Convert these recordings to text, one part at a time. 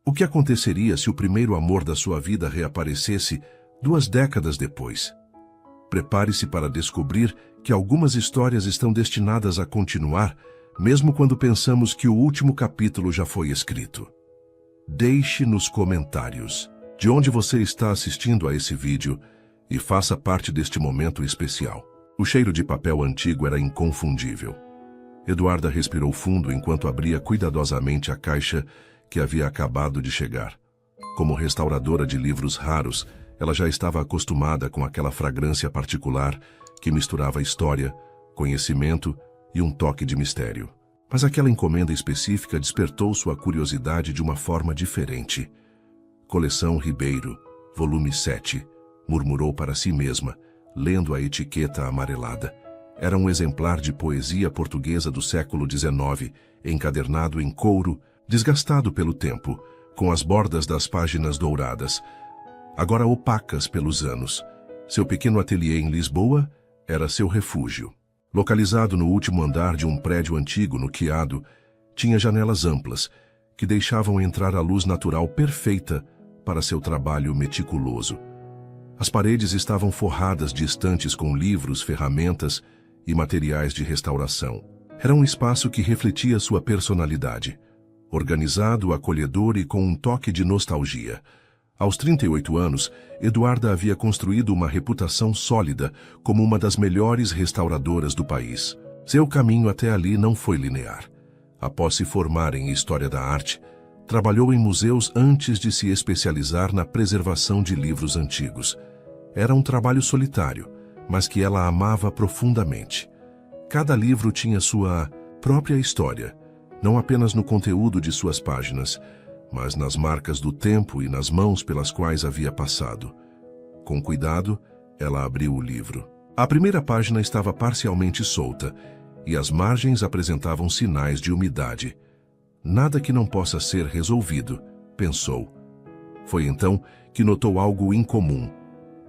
O que aconteceria se o primeiro amor da sua vida reaparecesse 2 décadas depois? Prepare-se para descobrir que algumas histórias estão destinadas a continuar, mesmo quando pensamos que o último capítulo já foi escrito. Deixe nos comentários de onde você está assistindo a esse vídeo e faça parte deste momento especial. O cheiro de papel antigo era inconfundível. Eduarda respirou fundo enquanto abria cuidadosamente a caixa que havia acabado de chegar. Como restauradora de livros raros, ela já estava acostumada com aquela fragrância particular que misturava história, conhecimento e um toque de mistério. Mas aquela encomenda específica despertou sua curiosidade de uma forma diferente. Coleção Ribeiro, volume 7, murmurou para si mesma, lendo a etiqueta amarelada. Era um exemplar de poesia portuguesa do século XIX, encadernado em couro, desgastado pelo tempo, com as bordas das páginas douradas, agora opacas pelos anos. Seu pequeno ateliê em Lisboa era seu refúgio. Localizado no último andar de um prédio antigo no Chiado, tinha janelas amplas, que deixavam entrar a luz natural perfeita para seu trabalho meticuloso. As paredes estavam forradas de estantes com livros, ferramentas e materiais de restauração. Era um espaço que refletia sua personalidade, organizado, acolhedor e com um toque de nostalgia. Aos 38 anos, Eduarda havia construído uma reputação sólida como uma das melhores restauradoras do país. Seu caminho até ali não foi linear. Após se formar em História da Arte, trabalhou em museus antes de se especializar na preservação de livros antigos. Era um trabalho solitário, mas que ela amava profundamente. Cada livro tinha sua própria história, não apenas no conteúdo de suas páginas, mas nas marcas do tempo e nas mãos pelas quais havia passado. Com cuidado, ela abriu o livro. A primeira página estava parcialmente solta, e as margens apresentavam sinais de umidade. Nada que não possa ser resolvido, pensou. Foi então que notou algo incomum.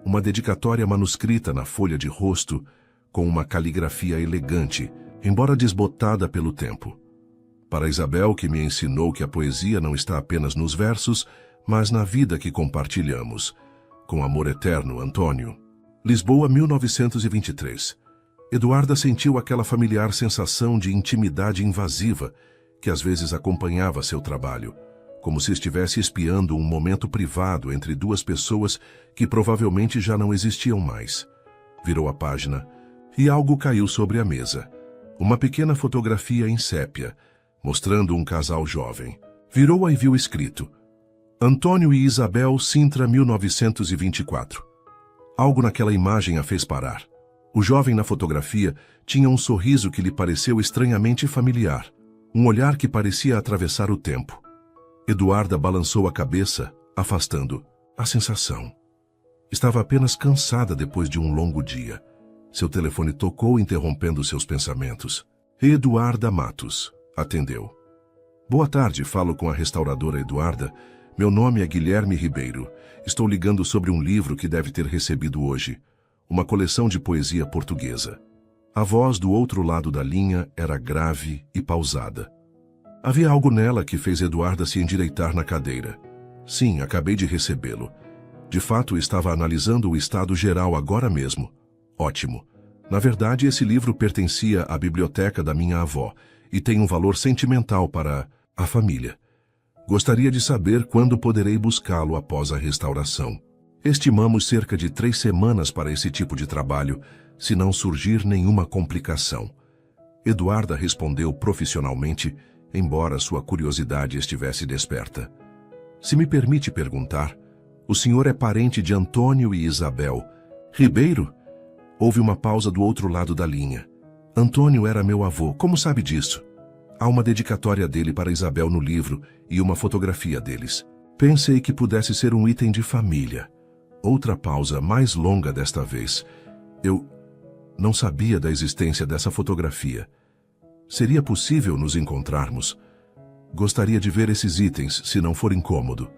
Uma dedicatória manuscrita na folha de rosto, com uma caligrafia elegante, embora desbotada pelo tempo. Para Isabel, que me ensinou que a poesia não está apenas nos versos, mas na vida que compartilhamos. Com amor eterno, Antônio. Lisboa, 1923. Eduarda sentiu aquela familiar sensação de intimidade invasiva que às vezes acompanhava seu trabalho, como se estivesse espiando um momento privado entre 2 pessoas que provavelmente já não existiam mais. Virou a página e algo caiu sobre a mesa. Uma pequena fotografia em sépia, mostrando um casal jovem. Virou-a e viu escrito: Antônio e Isabel Sintra, 1924. Algo naquela imagem a fez parar. O jovem na fotografia tinha um sorriso que lhe pareceu estranhamente familiar, um olhar que parecia atravessar o tempo. Eduarda balançou a cabeça, afastando a sensação. Estava apenas cansada depois de um longo dia. Seu telefone tocou, interrompendo seus pensamentos. Eduarda Matos atendeu. Boa tarde, falo com a restauradora Eduarda. Meu nome é Guilherme Ribeiro. Estou ligando sobre um livro que deve ter recebido hoje. Uma coleção de poesia portuguesa. A voz do outro lado da linha era grave e pausada. Havia algo nela que fez Eduarda se endireitar na cadeira. Sim, acabei de recebê-lo. De fato, estava analisando o estado geral agora mesmo. Ótimo. Na verdade, esse livro pertencia à biblioteca da minha avó e tem um valor sentimental para a família. Gostaria de saber quando poderei buscá-lo após a restauração. Estimamos cerca de 3 semanas para esse tipo de trabalho, se não surgir nenhuma complicação. Eduarda respondeu profissionalmente, embora sua curiosidade estivesse desperta. Se me permite perguntar, o senhor é parente de Antônio e Isabel Ribeiro? Houve uma pausa do outro lado da linha. Antônio era meu avô, como sabe disso? Há uma dedicatória dele para Isabel no livro e uma fotografia deles. Pensei que pudesse ser um item de família. Outra pausa, mais longa desta vez. Eu não sabia da existência dessa fotografia. Seria possível nos encontrarmos? Gostaria de ver esses itens, se não for incômodo.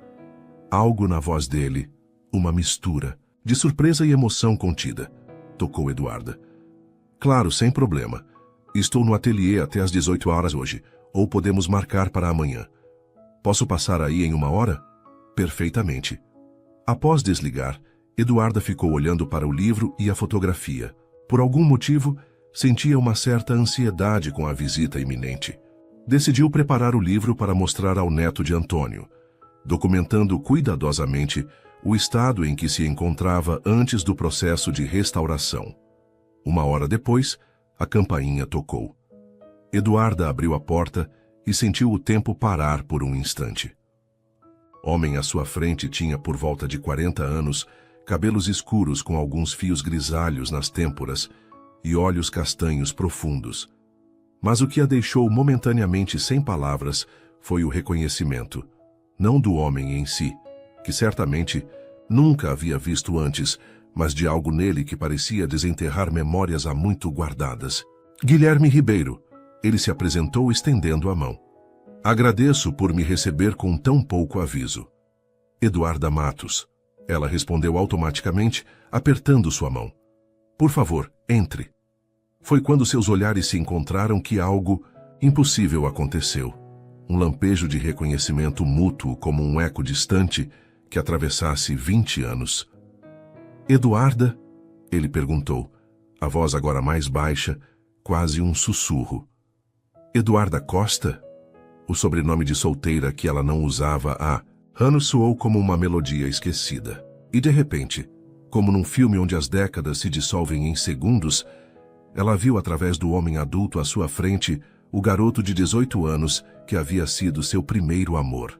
Algo na voz dele, uma mistura de surpresa e emoção contida. Tocou Eduarda. Claro, sem problema. Estou no ateliê até às 18 horas hoje, ou podemos marcar para amanhã. Posso passar aí em 1 hora? Perfeitamente. Após desligar, Eduarda ficou olhando para o livro e a fotografia. Por algum motivo, sentia uma certa ansiedade com a visita iminente. Decidiu preparar o livro para mostrar ao neto de Antônio, documentando cuidadosamente o estado em que se encontrava antes do processo de restauração. 1 hora depois, a campainha tocou. Eduarda abriu a porta e sentiu o tempo parar por um instante. Homem à sua frente tinha por volta de 40 anos, cabelos escuros com alguns fios grisalhos nas têmporas e olhos castanhos profundos. Mas o que a deixou momentaneamente sem palavras foi o reconhecimento, não do homem em si, que certamente nunca havia visto antes, mas de algo nele que parecia desenterrar memórias há muito guardadas. Guilherme Ribeiro. Ele se apresentou estendendo a mão. Agradeço por me receber com tão pouco aviso. Eduarda Matos. Ela respondeu automaticamente, apertando sua mão. Por favor, entre. Foi quando seus olhares se encontraram que algo impossível aconteceu. Um lampejo de reconhecimento mútuo como um eco distante que atravessasse 20 anos. Eduarda? Ele perguntou, a voz agora mais baixa, quase um sussurro. Eduarda Costa? O sobrenome de solteira que ela não usava há anos soou como uma melodia esquecida. E de repente, como num filme onde as décadas se dissolvem em segundos, ela viu através do homem adulto à sua frente o garoto de 18 anos que havia sido seu primeiro amor.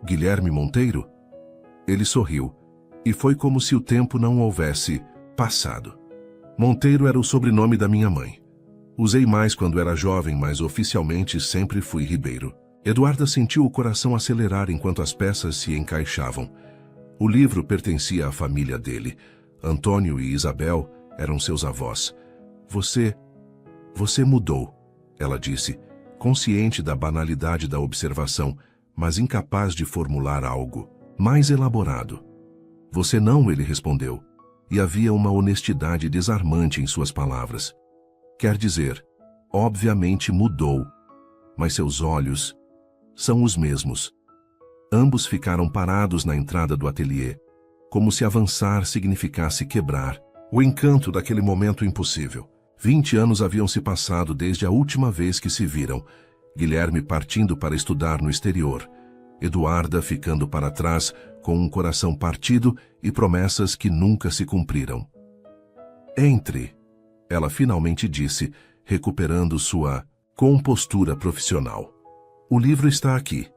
Guilherme Monteiro? Ele sorriu, e foi como se o tempo não houvesse passado. Monteiro era o sobrenome da minha mãe. Usei mais quando era jovem, mas oficialmente sempre fui Ribeiro. Eduarda sentiu o coração acelerar enquanto as peças se encaixavam. O livro pertencia à família dele. Antônio e Isabel eram seus avós. Você mudou, ela disse, consciente da banalidade da observação, mas incapaz de formular algo mais elaborado. Você não, ele respondeu, e havia uma honestidade desarmante em suas palavras. Quer dizer, obviamente mudou, mas seus olhos são os mesmos. Ambos ficaram parados na entrada do ateliê, como se avançar significasse quebrar o encanto daquele momento impossível. 20 anos haviam se passado desde a última vez que se viram, Guilherme partindo para estudar no exterior, Eduarda ficando para trás com um coração partido e promessas que nunca se cumpriram. Entre, ela finalmente disse, recuperando sua compostura profissional. O livro está aqui.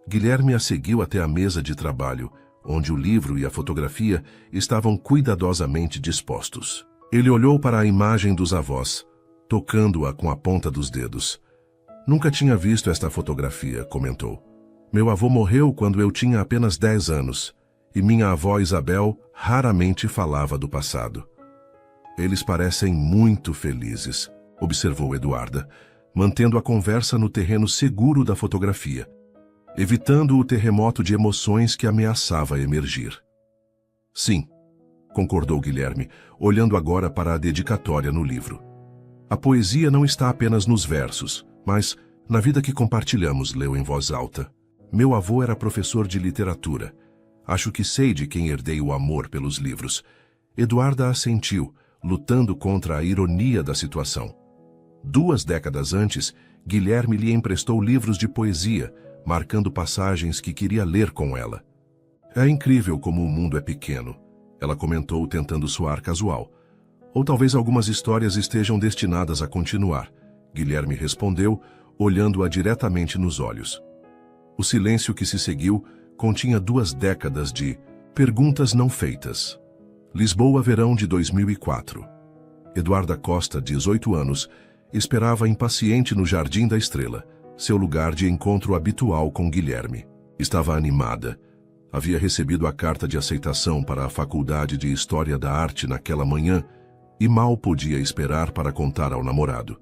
Guilherme a seguiu até a mesa de trabalho, onde o livro e a fotografia estavam cuidadosamente dispostos. Ele olhou para a imagem dos avós, tocando-a com a ponta dos dedos. Nunca tinha visto esta fotografia, comentou. Meu avô morreu quando eu tinha apenas 10 anos, e minha avó Isabel raramente falava do passado. Eles parecem muito felizes, observou Eduarda, mantendo a conversa no terreno seguro da fotografia, evitando o terremoto de emoções que ameaçava emergir. Sim, concordou Guilherme, olhando agora para a dedicatória no livro. A poesia não está apenas nos versos, mas na vida que compartilhamos, leu em voz alta. Meu avô era professor de literatura. Acho que sei de quem herdei o amor pelos livros. Eduarda assentiu, lutando contra a ironia da situação. 2 décadas antes, Guilherme lhe emprestou livros de poesia, marcando passagens que queria ler com ela. É incrível como o mundo é pequeno, ela comentou tentando soar casual. Ou talvez algumas histórias estejam destinadas a continuar, Guilherme respondeu, olhando-a diretamente nos olhos. O silêncio que se seguiu continha 2 décadas de perguntas não feitas. Lisboa, verão de 2004. Eduarda Costa, 18 anos, esperava impaciente no Jardim da Estrela, seu lugar de encontro habitual com Guilherme. Estava animada. Havia recebido a carta de aceitação para a Faculdade de História da Arte naquela manhã e mal podia esperar para contar ao namorado.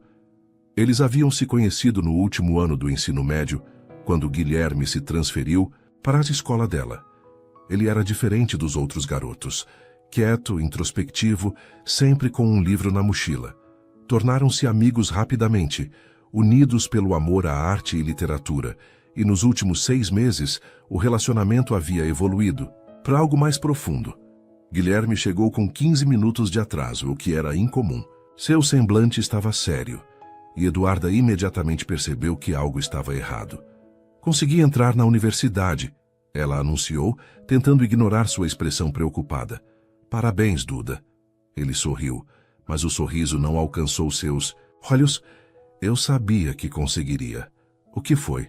Eles haviam se conhecido no último ano do ensino médio, quando Guilherme se transferiu para a escola dela. Ele era diferente dos outros garotos, quieto, introspectivo, sempre com um livro na mochila. Tornaram-se amigos rapidamente, unidos pelo amor à arte e literatura, e nos últimos 6 meses o relacionamento havia evoluído para algo mais profundo. Guilherme chegou com 15 minutos de atraso, o que era incomum. Seu semblante estava sério, e Eduarda imediatamente percebeu que algo estava errado. Consegui entrar na universidade, ela anunciou, tentando ignorar sua expressão preocupada. Parabéns, Duda. Ele sorriu, mas o sorriso não alcançou seus olhos. Eu sabia que conseguiria. O que foi?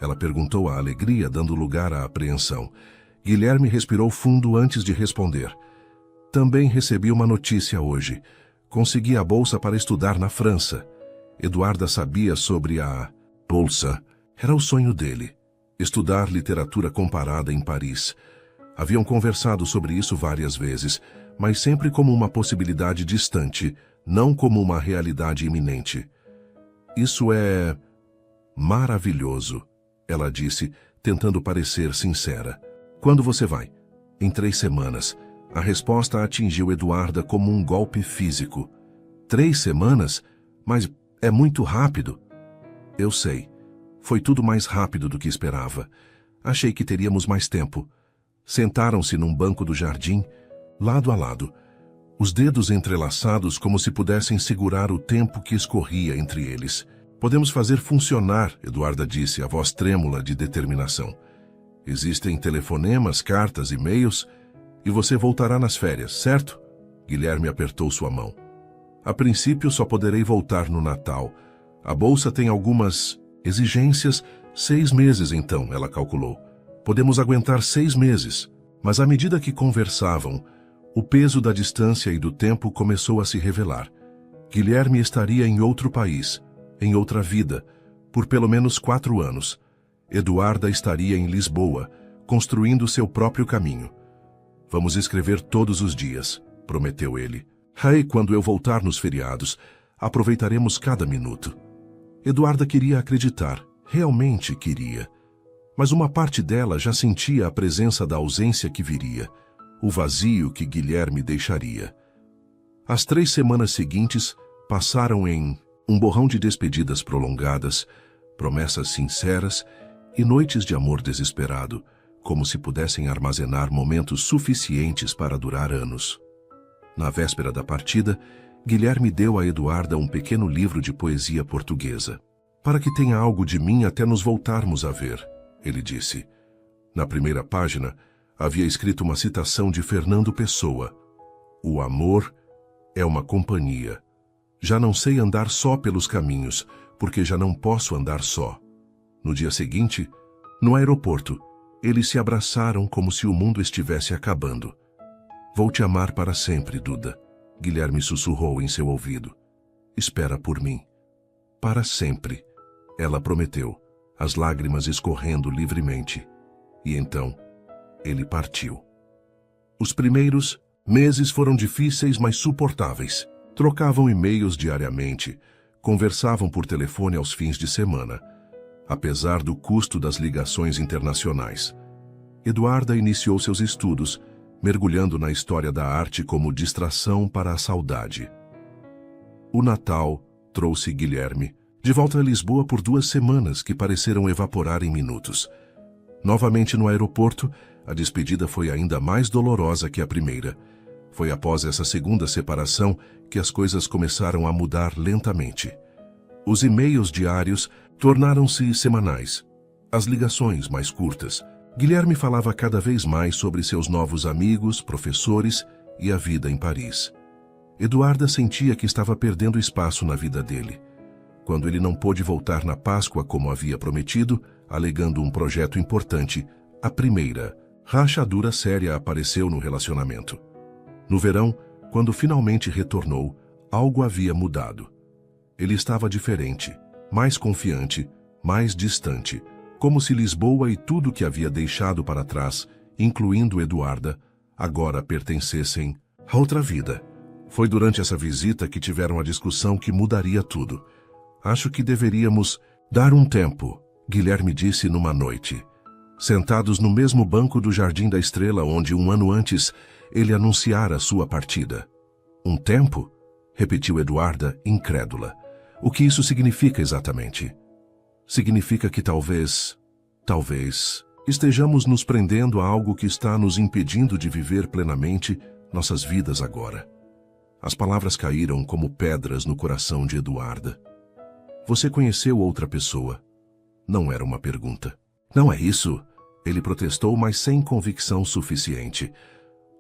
Ela perguntou a alegria, dando lugar à apreensão. Guilherme respirou fundo antes de responder. Também recebi uma notícia hoje. Consegui a bolsa para estudar na França. Eduarda sabia sobre a bolsa. Era o sonho dele. Estudar literatura comparada em Paris. Haviam conversado sobre isso várias vezes, mas sempre como uma possibilidade distante, não como uma realidade iminente. Isso é maravilhoso, ela disse, tentando parecer sincera. Quando você vai? Em 3 semanas. A resposta atingiu Eduarda como um golpe físico. 3 semanas? Mas é muito rápido. Eu sei. Foi tudo mais rápido do que esperava. Achei que teríamos mais tempo. Sentaram-se num banco do jardim, lado a lado, os dedos entrelaçados como se pudessem segurar o tempo que escorria entre eles. Podemos fazer funcionar, Eduarda disse, a voz trêmula de determinação. Existem telefonemas, cartas, e-mails, e você voltará nas férias, certo? Guilherme apertou sua mão. A princípio só poderei voltar no Natal. A bolsa tem algumas exigências. 6 meses então, ela calculou. Podemos aguentar 6 meses. Mas à medida que conversavam, o peso da distância e do tempo começou a se revelar. Guilherme estaria em outro país, em outra vida, por pelo menos 4 anos. Eduarda estaria em Lisboa, construindo seu próprio caminho. Vamos escrever todos os dias, prometeu ele. Aí, quando eu voltar nos feriados, aproveitaremos cada minuto. Eduarda queria acreditar, realmente queria. Mas uma parte dela já sentia a presença da ausência que viria, o vazio que Guilherme deixaria. As 3 semanas seguintes passaram em um borrão de despedidas prolongadas, promessas sinceras e noites de amor desesperado, como se pudessem armazenar momentos suficientes para durar anos. Na véspera da partida, Guilherme deu a Eduarda um pequeno livro de poesia portuguesa. Para que tenha algo de mim até nos voltarmos a ver, ele disse. Na primeira página, havia escrito uma citação de Fernando Pessoa. O amor é uma companhia. Já não sei andar só pelos caminhos, porque já não posso andar só. No dia seguinte, no aeroporto, eles se abraçaram como se o mundo estivesse acabando. Vou te amar para sempre, Duda, Guilherme sussurrou em seu ouvido. Espera por mim. Para sempre, ela prometeu, as lágrimas escorrendo livremente. E então, ele partiu. Os primeiros meses foram difíceis, mas suportáveis. Trocavam e-mails diariamente, conversavam por telefone aos fins de semana, apesar do custo das ligações internacionais. Eduarda iniciou seus estudos, mergulhando na história da arte como distração para a saudade. O Natal trouxe Guilherme de volta a Lisboa por 2 semanas que pareceram evaporar em minutos. Novamente no aeroporto, a despedida foi ainda mais dolorosa que a primeira. Foi após essa segunda separação que as coisas começaram a mudar lentamente. Os e-mails diários tornaram-se semanais. As ligações mais curtas. Guilherme falava cada vez mais sobre seus novos amigos, professores e a vida em Paris. Eduarda sentia que estava perdendo espaço na vida dele. Quando ele não pôde voltar na Páscoa como havia prometido, alegando um projeto importante, a primeira rachadura séria apareceu no relacionamento. No verão, quando finalmente retornou, algo havia mudado. Ele estava diferente, mais confiante, mais distante, como se Lisboa e tudo que havia deixado para trás, incluindo Eduarda, agora pertencessem a outra vida. Foi durante essa visita que tiveram a discussão que mudaria tudo. Acho que deveríamos dar um tempo, Guilherme disse numa noite. Sentados no mesmo banco do Jardim da Estrela onde 1 ano antes ele anunciara sua partida. Um tempo? Repetiu Eduarda, incrédula. O que isso significa exatamente? Significa que talvez Talvez estejamos nos prendendo a algo que está nos impedindo de viver plenamente nossas vidas agora. As palavras caíram como pedras no coração de Eduarda. Você conheceu outra pessoa? Não era uma pergunta. Não é isso, ele protestou, mas sem convicção suficiente.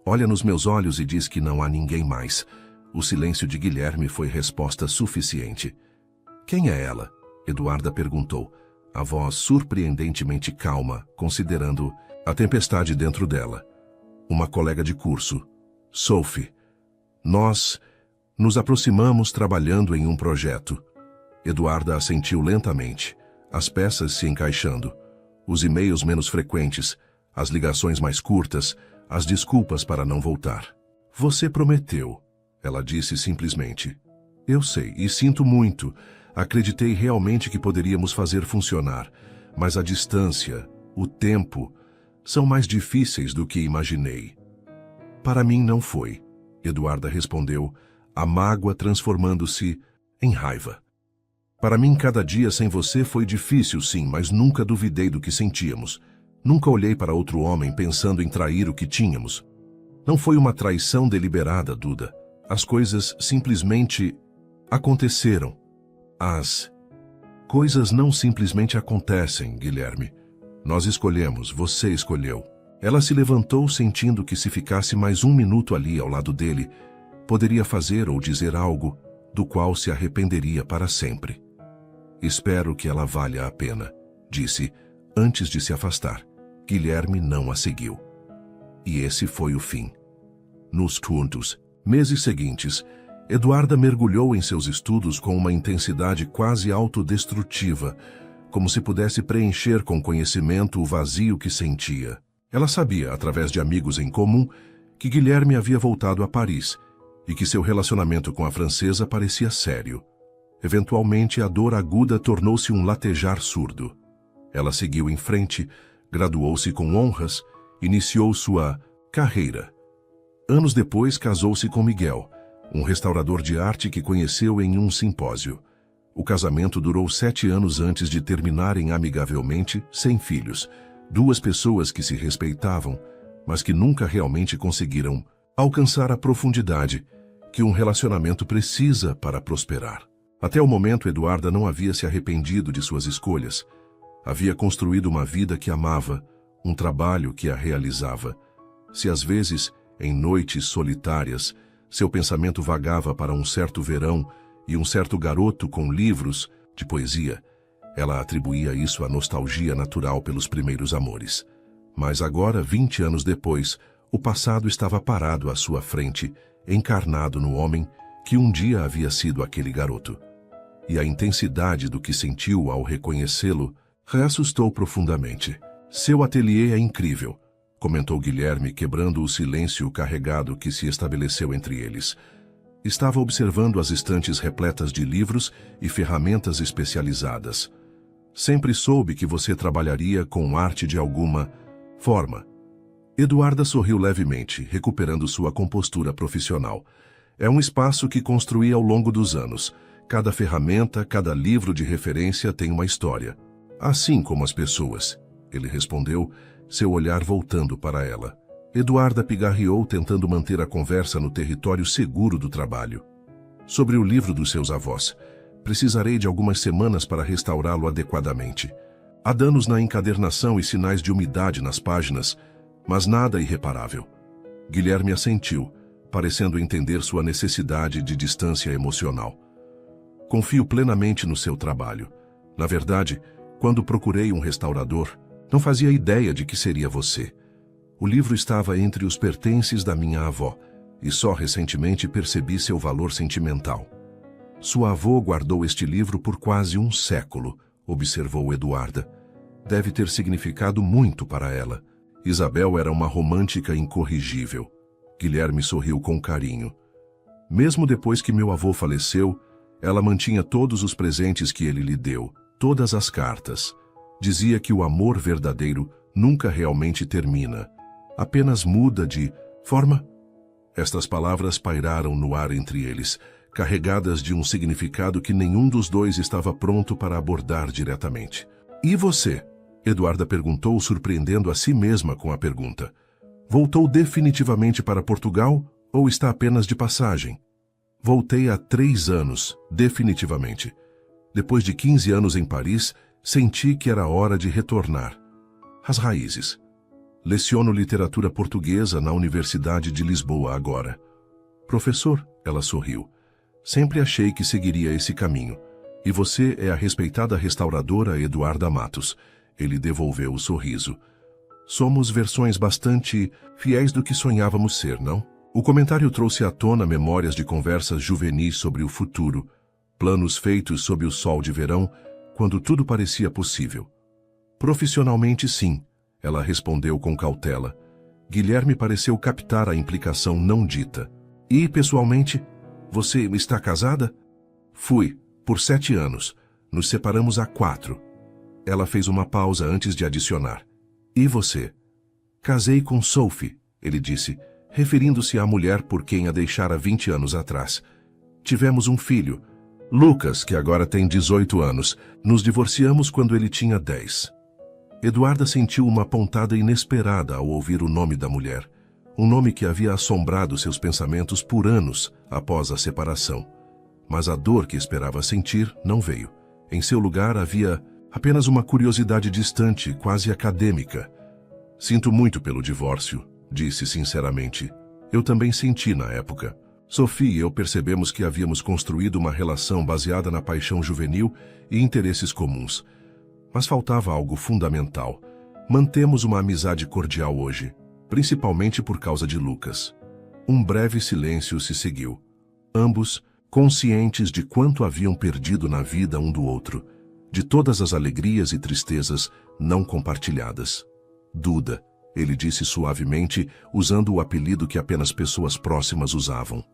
Olha nos meus olhos e diz que não há ninguém mais. O silêncio de Guilherme foi resposta suficiente. Quem é ela? Eduarda perguntou, a voz surpreendentemente calma, considerando a tempestade dentro dela. Uma colega de curso, Sophie. Nós nos aproximamos trabalhando em um projeto. Eduarda assentiu lentamente, as peças se encaixando, os e-mails menos frequentes, as ligações mais curtas, as desculpas para não voltar. Você prometeu, ela disse simplesmente. Eu sei e sinto muito. Acreditei realmente que poderíamos fazer funcionar, mas a distância, o tempo, são mais difíceis do que imaginei. Para mim não foi, Eduarda respondeu, a mágoa transformando-se em raiva. Para mim cada dia sem você foi difícil, sim, mas nunca duvidei do que sentíamos. Nunca olhei para outro homem pensando em trair o que tínhamos. Não foi uma traição deliberada, Duda. As coisas simplesmente aconteceram. As coisas não simplesmente acontecem, Guilherme. Nós escolhemos, você escolheu. Ela se levantou sentindo que se ficasse mais um minuto ali ao lado dele, poderia fazer ou dizer algo do qual se arrependeria para sempre. Espero que ela valha a pena, disse, antes de se afastar. Guilherme não a seguiu. E esse foi o fim. Nos meses seguintes, Eduarda mergulhou em seus estudos com uma intensidade quase autodestrutiva, como se pudesse preencher com conhecimento o vazio que sentia. Ela sabia, através de amigos em comum, que Guilherme havia voltado a Paris e que seu relacionamento com a francesa parecia sério. Eventualmente, a dor aguda tornou-se um latejar surdo. Ela seguiu em frente, graduou-se com honras, iniciou sua carreira. Anos depois, casou-se com Miguel, um restaurador de arte que conheceu em um simpósio. O casamento durou 7 anos antes de terminarem amigavelmente, sem filhos. 2 pessoas que se respeitavam, mas que nunca realmente conseguiram alcançar a profundidade que um relacionamento precisa para prosperar. Até o momento, Eduarda não havia se arrependido de suas escolhas. Havia construído uma vida que amava, um trabalho que a realizava. Se às vezes, em noites solitárias, seu pensamento vagava para um certo verão e um certo garoto com livros de poesia, ela atribuía isso à nostalgia natural pelos primeiros amores. Mas agora, 20 anos depois, o passado estava parado à sua frente, encarnado no homem que um dia havia sido aquele garoto. E a intensidade do que sentiu ao reconhecê-lo reassustou profundamente. Seu ateliê é incrível, comentou Guilherme, quebrando o silêncio carregado que se estabeleceu entre eles. Estava observando as estantes repletas de livros e ferramentas especializadas. Sempre soube que você trabalharia com arte de alguma forma. Eduarda sorriu levemente, recuperando sua compostura profissional. É um espaço que construí ao longo dos anos. Cada ferramenta, cada livro de referência tem uma história. Assim como as pessoas, ele respondeu, seu olhar voltando para ela. Eduarda pigarreou, tentando manter a conversa no território seguro do trabalho. Sobre o livro dos seus avós. Precisarei de algumas semanas para restaurá-lo adequadamente. Há danos na encadernação e sinais de umidade nas páginas, mas nada irreparável. Guilherme assentiu, parecendo entender sua necessidade de distância emocional. Confio plenamente no seu trabalho. Na verdade, quando procurei um restaurador, não fazia ideia de que seria você. O livro estava entre os pertences da minha avó, e só recentemente percebi seu valor sentimental. Sua avó guardou este livro por quase um século, observou Eduarda. Deve ter significado muito para ela. Isabel era uma romântica incorrigível. Guilherme sorriu com carinho. Mesmo depois que meu avô faleceu, ela mantinha todos os presentes que ele lhe deu, todas as cartas. Dizia que o amor verdadeiro nunca realmente termina, apenas muda de forma. Estas palavras pairaram no ar entre eles, carregadas de um significado que nenhum dos dois estava pronto para abordar diretamente. E você? Eduarda perguntou, surpreendendo a si mesma com a pergunta. Voltou definitivamente para Portugal ou está apenas de passagem? Voltei há 3 anos, definitivamente. Depois de 15 anos em Paris, senti que era hora de retornar. As raízes. Leciono literatura portuguesa na Universidade de Lisboa agora. Professor, ela sorriu. Sempre achei que seguiria esse caminho. E você é a respeitada restauradora Eduarda Matos. Ele devolveu o sorriso. Somos versões bastante fiéis do que sonhávamos ser, não? O comentário trouxe à tona memórias de conversas juvenis sobre o futuro, planos feitos sob o sol de verão, quando tudo parecia possível. Profissionalmente, sim, ela respondeu com cautela. Guilherme pareceu captar a implicação não dita. E, pessoalmente, você está casada? Fui, por 7 anos. Nos separamos há 4. Ela fez uma pausa antes de adicionar. E você? Casei com Sophie, ele disse, referindo-se à mulher por quem a deixara 20 anos atrás. Tivemos um filho, Lucas, que agora tem 18 anos. Nos divorciamos quando ele tinha 10. Eduarda sentiu uma pontada inesperada ao ouvir o nome da mulher. Um nome que havia assombrado seus pensamentos por anos após a separação. Mas a dor que esperava sentir não veio. Em seu lugar havia apenas uma curiosidade distante, quase acadêmica. Sinto muito pelo divórcio, disse sinceramente. Eu também senti na época. Sophie e eu percebemos que havíamos construído uma relação baseada na paixão juvenil e interesses comuns. Mas faltava algo fundamental. Mantemos uma amizade cordial hoje, principalmente por causa de Lucas. Um breve silêncio se seguiu. Ambos, conscientes de quanto haviam perdido na vida um do outro, de todas as alegrias e tristezas não compartilhadas. Duda, ele disse suavemente, usando o apelido que apenas pessoas próximas usavam.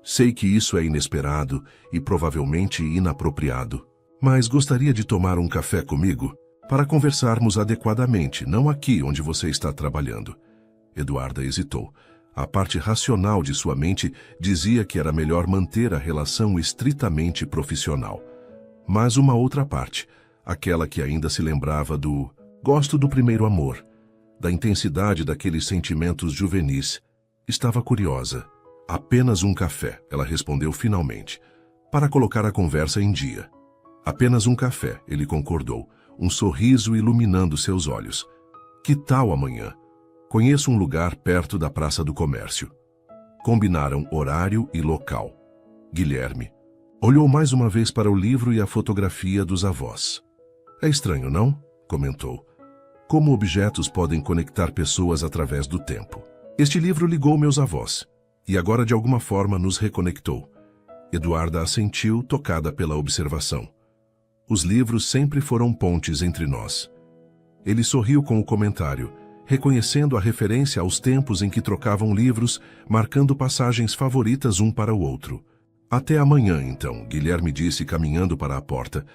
Sei que isso é inesperado e provavelmente inapropriado, mas gostaria de tomar um café comigo para conversarmos adequadamente, não aqui onde você está trabalhando. Eduarda hesitou. A parte racional de sua mente dizia que era melhor manter a relação estritamente profissional. Mas uma outra parte, aquela que ainda se lembrava do gosto do primeiro amor, da intensidade daqueles sentimentos juvenis, estava curiosa. Apenas um café, ela respondeu finalmente, para colocar a conversa em dia. Apenas um café, ele concordou, um sorriso iluminando seus olhos. Que tal amanhã? Conheço um lugar perto da Praça do Comércio. Combinaram horário e local. Guilherme olhou mais uma vez para o livro e a fotografia dos avós. É estranho, não? Comentou. Como objetos podem conectar pessoas através do tempo. Este livro ligou meus avós. E agora de alguma forma nos reconectou. Eduarda assentiu, tocada pela observação. Os livros sempre foram pontes entre nós. Ele sorriu com o comentário, reconhecendo a referência aos tempos em que trocavam livros, marcando passagens favoritas um para o outro. Até amanhã, então, Guilherme disse, caminhando para a porta.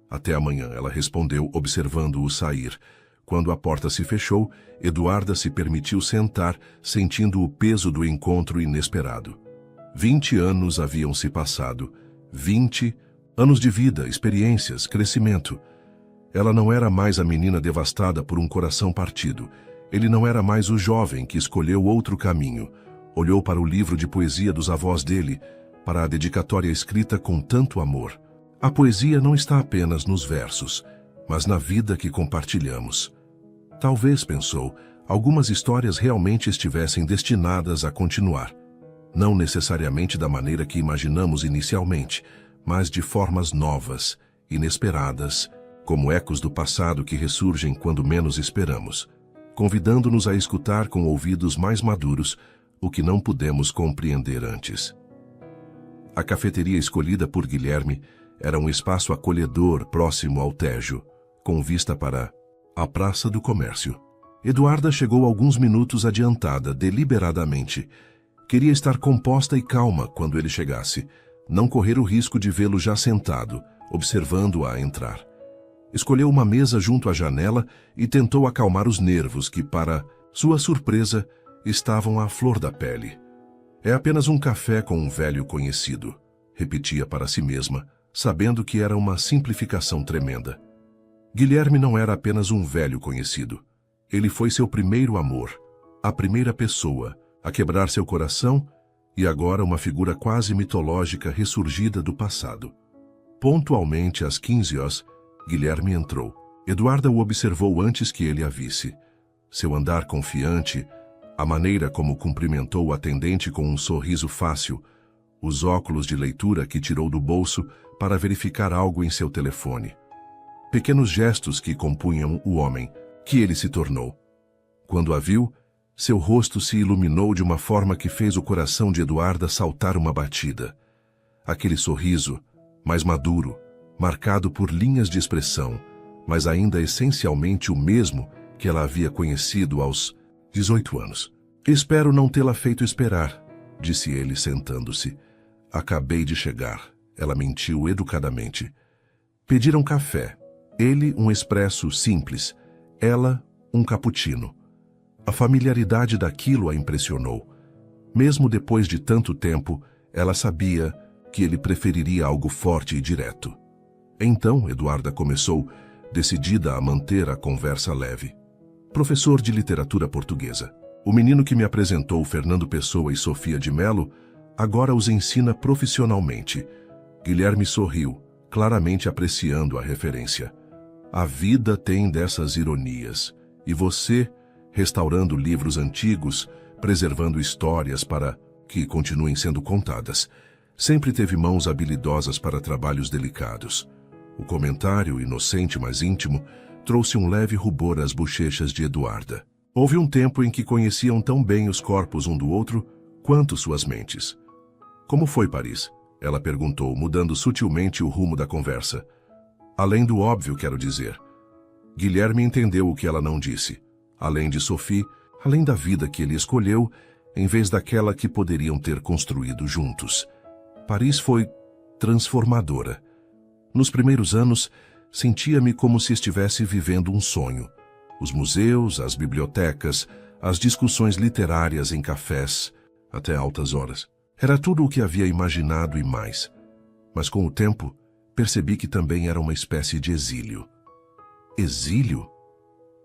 Até amanhã, ela respondeu, observando-o sair. Quando a porta se fechou, Eduarda se permitiu sentar, sentindo o peso do encontro inesperado. 20 anos haviam se passado. 20 anos de vida, experiências, crescimento. Ela não era mais a menina devastada por um coração partido. Ele não era mais o jovem que escolheu outro caminho. Olhou para o livro de poesia dos avós dele, para a dedicatória escrita com tanto amor. A poesia não está apenas nos versos, mas na vida que compartilhamos. Talvez, pensou, algumas histórias realmente estivessem destinadas a continuar. Não necessariamente da maneira que imaginamos inicialmente, mas de formas novas, inesperadas, como ecos do passado que ressurgem quando menos esperamos, convidando-nos a escutar com ouvidos mais maduros o que não pudemos compreender antes. A cafeteria escolhida por Guilherme era um espaço acolhedor próximo ao Tejo, com vista para a Praça do Comércio. Eduarda chegou alguns minutos adiantada, deliberadamente. Queria estar composta e calma quando ele chegasse, não correr o risco de vê-lo já sentado, observando-a entrar. Escolheu uma mesa junto à janela e tentou acalmar os nervos que, para sua surpresa, estavam à flor da pele. É apenas um café com um velho conhecido, repetia para si mesma, sabendo que era uma simplificação tremenda. Guilherme não era apenas um velho conhecido. Ele foi seu primeiro amor, a primeira pessoa a quebrar seu coração e agora uma figura quase mitológica ressurgida do passado. Pontualmente às 15 horas, Guilherme entrou. Eduarda o observou antes que ele a visse. Seu andar confiante, a maneira como cumprimentou o atendente com um sorriso fácil, os óculos de leitura que tirou do bolso para verificar algo em seu telefone. Pequenos gestos que compunham o homem que ele se tornou. Quando a viu, seu rosto se iluminou de uma forma que fez o coração de Eduarda saltar uma batida. Aquele sorriso, mais maduro, marcado por linhas de expressão, mas ainda essencialmente o mesmo que ela havia conhecido aos 18 anos. Espero não tê-la feito esperar, disse ele sentando-se. Acabei de chegar, ela mentiu educadamente. Pediram café. Ele um expresso simples, ela um cappuccino. A familiaridade daquilo a impressionou. Mesmo depois de tanto tempo, ela sabia que ele preferiria algo forte e direto. Então, Eduarda começou, decidida a manter a conversa leve. Professor de literatura portuguesa. O menino que me apresentou Fernando Pessoa e Sofia de Mello agora os ensina profissionalmente. Guilherme sorriu, claramente apreciando a referência. A vida tem dessas ironias. E você, restaurando livros antigos, preservando histórias para que continuem sendo contadas, sempre teve mãos habilidosas para trabalhos delicados. O comentário, inocente mas íntimo, trouxe um leve rubor às bochechas de Eduarda. Houve um tempo em que conheciam tão bem os corpos um do outro quanto suas mentes. Como foi Paris? Ela perguntou, mudando sutilmente o rumo da conversa. Além do óbvio, quero dizer. Guilherme entendeu o que ela não disse. Além de Sophie, além da vida que ele escolheu, em vez daquela que poderiam ter construído juntos. Paris foi transformadora. Nos primeiros anos, sentia-me como se estivesse vivendo um sonho. Os museus, as bibliotecas, as discussões literárias em cafés, até altas horas. Era tudo o que havia imaginado e mais. Mas com o tempo, percebi que também era uma espécie de exílio. Exílio?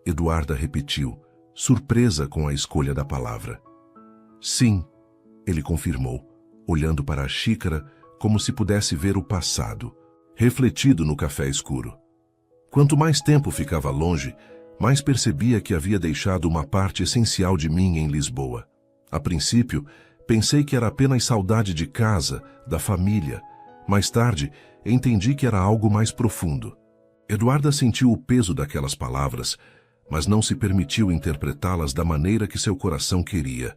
Eduarda repetiu, surpresa com a escolha da palavra. Sim, ele confirmou, olhando para a xícara como se pudesse ver o passado, refletido no café escuro. Quanto mais tempo ficava longe, mais percebia que havia deixado uma parte essencial de mim em Lisboa. A princípio, pensei que era apenas saudade de casa, da família. Mais tarde, entendi que era algo mais profundo. Eduarda sentiu o peso daquelas palavras, mas não se permitiu interpretá-las da maneira que seu coração queria.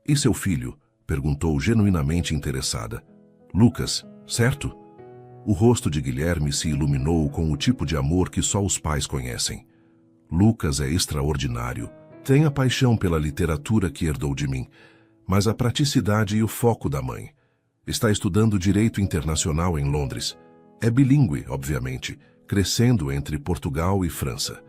E seu filho? Perguntou genuinamente interessada. Lucas, certo? O rosto de Guilherme se iluminou com o tipo de amor que só os pais conhecem. Lucas é extraordinário. Tem a paixão pela literatura que herdou de mim, mas a praticidade e o foco da mãe. Está estudando Direito Internacional em Londres. É bilíngue, obviamente, crescendo entre Portugal e França.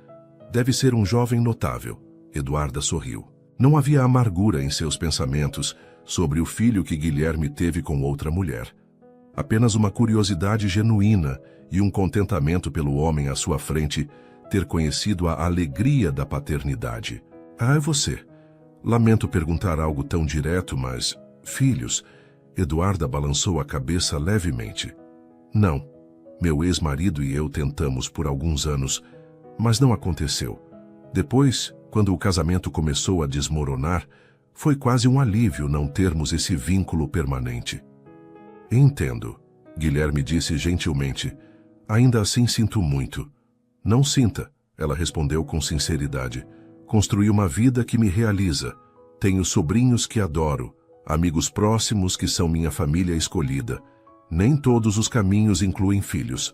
Deve ser um jovem notável. Eduarda sorriu. Não havia amargura em seus pensamentos sobre o filho que Guilherme teve com outra mulher. Apenas uma curiosidade genuína e um contentamento pelo homem à sua frente ter conhecido a alegria da paternidade. Ah, é você. Lamento perguntar algo tão direto, mas... Filhos? Eduarda balançou a cabeça levemente. Não. Meu ex-marido e eu tentamos por alguns anos, mas não aconteceu. Depois, quando o casamento começou a desmoronar, foi quase um alívio não termos esse vínculo permanente. Entendo, Guilherme disse gentilmente. Ainda assim sinto muito. Não sinta, ela respondeu com sinceridade. Construí uma vida que me realiza. Tenho sobrinhos que adoro, amigos próximos que são minha família escolhida. Nem todos os caminhos incluem filhos.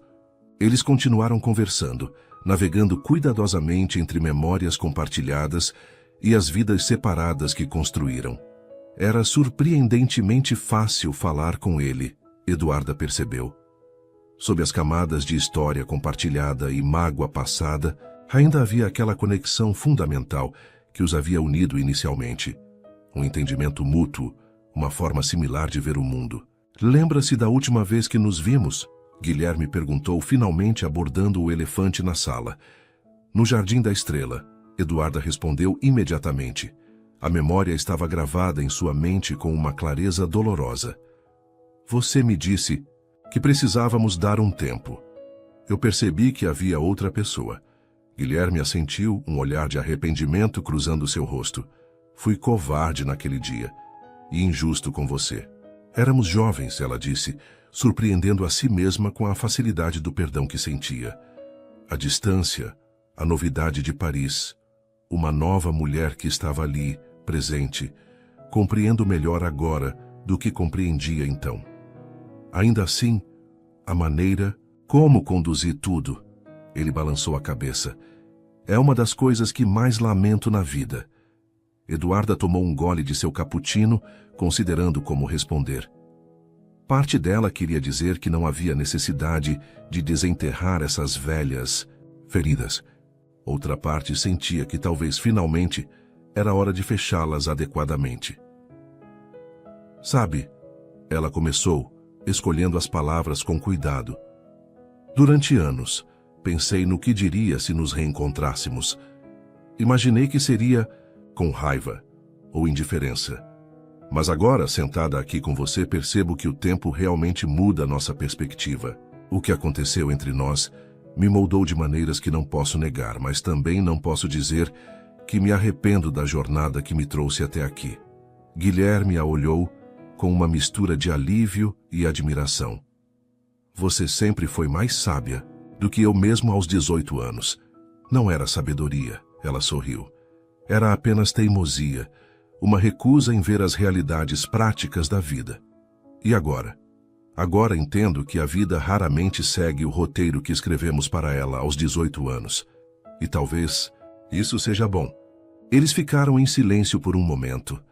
Eles continuaram conversando, navegando cuidadosamente entre memórias compartilhadas e as vidas separadas que construíram. Era surpreendentemente fácil falar com ele, Eduarda percebeu. Sob as camadas de história compartilhada e mágoa passada, ainda havia aquela conexão fundamental que os havia unido inicialmente. Um entendimento mútuo, uma forma similar de ver o mundo. Lembra-se da última vez que nos vimos? Guilherme perguntou, finalmente abordando o elefante na sala. No Jardim da Estrela, Eduarda respondeu imediatamente. A memória estava gravada em sua mente com uma clareza dolorosa. Você me disse que precisávamos dar um tempo. Eu percebi que havia outra pessoa. Guilherme assentiu, um olhar de arrependimento cruzando seu rosto. Fui covarde naquele dia e injusto com você. Éramos jovens, ela disse, surpreendendo a si mesma com a facilidade do perdão que sentia. A distância, a novidade de Paris, uma nova mulher que estava ali, presente. Compreendo melhor agora do que compreendia então. Ainda assim, a maneira como conduzi tudo, ele balançou a cabeça, é uma das coisas que mais lamento na vida. Eduarda tomou um gole de seu cappuccino, considerando como responder. Parte dela queria dizer que não havia necessidade de desenterrar essas velhas feridas. Outra parte sentia que talvez finalmente era hora de fechá-las adequadamente. Sabe, ela começou, escolhendo as palavras com cuidado. Durante anos, pensei no que diria se nos reencontrássemos. Imaginei que seria com raiva ou indiferença. Mas agora, sentada aqui com você, percebo que o tempo realmente muda nossa perspectiva. O que aconteceu entre nós me moldou de maneiras que não posso negar, mas também não posso dizer que me arrependo da jornada que me trouxe até aqui. Guilherme a olhou com uma mistura de alívio e admiração. Você sempre foi mais sábia do que eu mesmo aos 18 anos. Não era sabedoria, ela sorriu. Era apenas teimosia, uma recusa em ver as realidades práticas da vida. E agora? Agora entendo que a vida raramente segue o roteiro que escrevemos para ela aos 18 anos. E talvez isso seja bom. Eles ficaram em silêncio por um momento,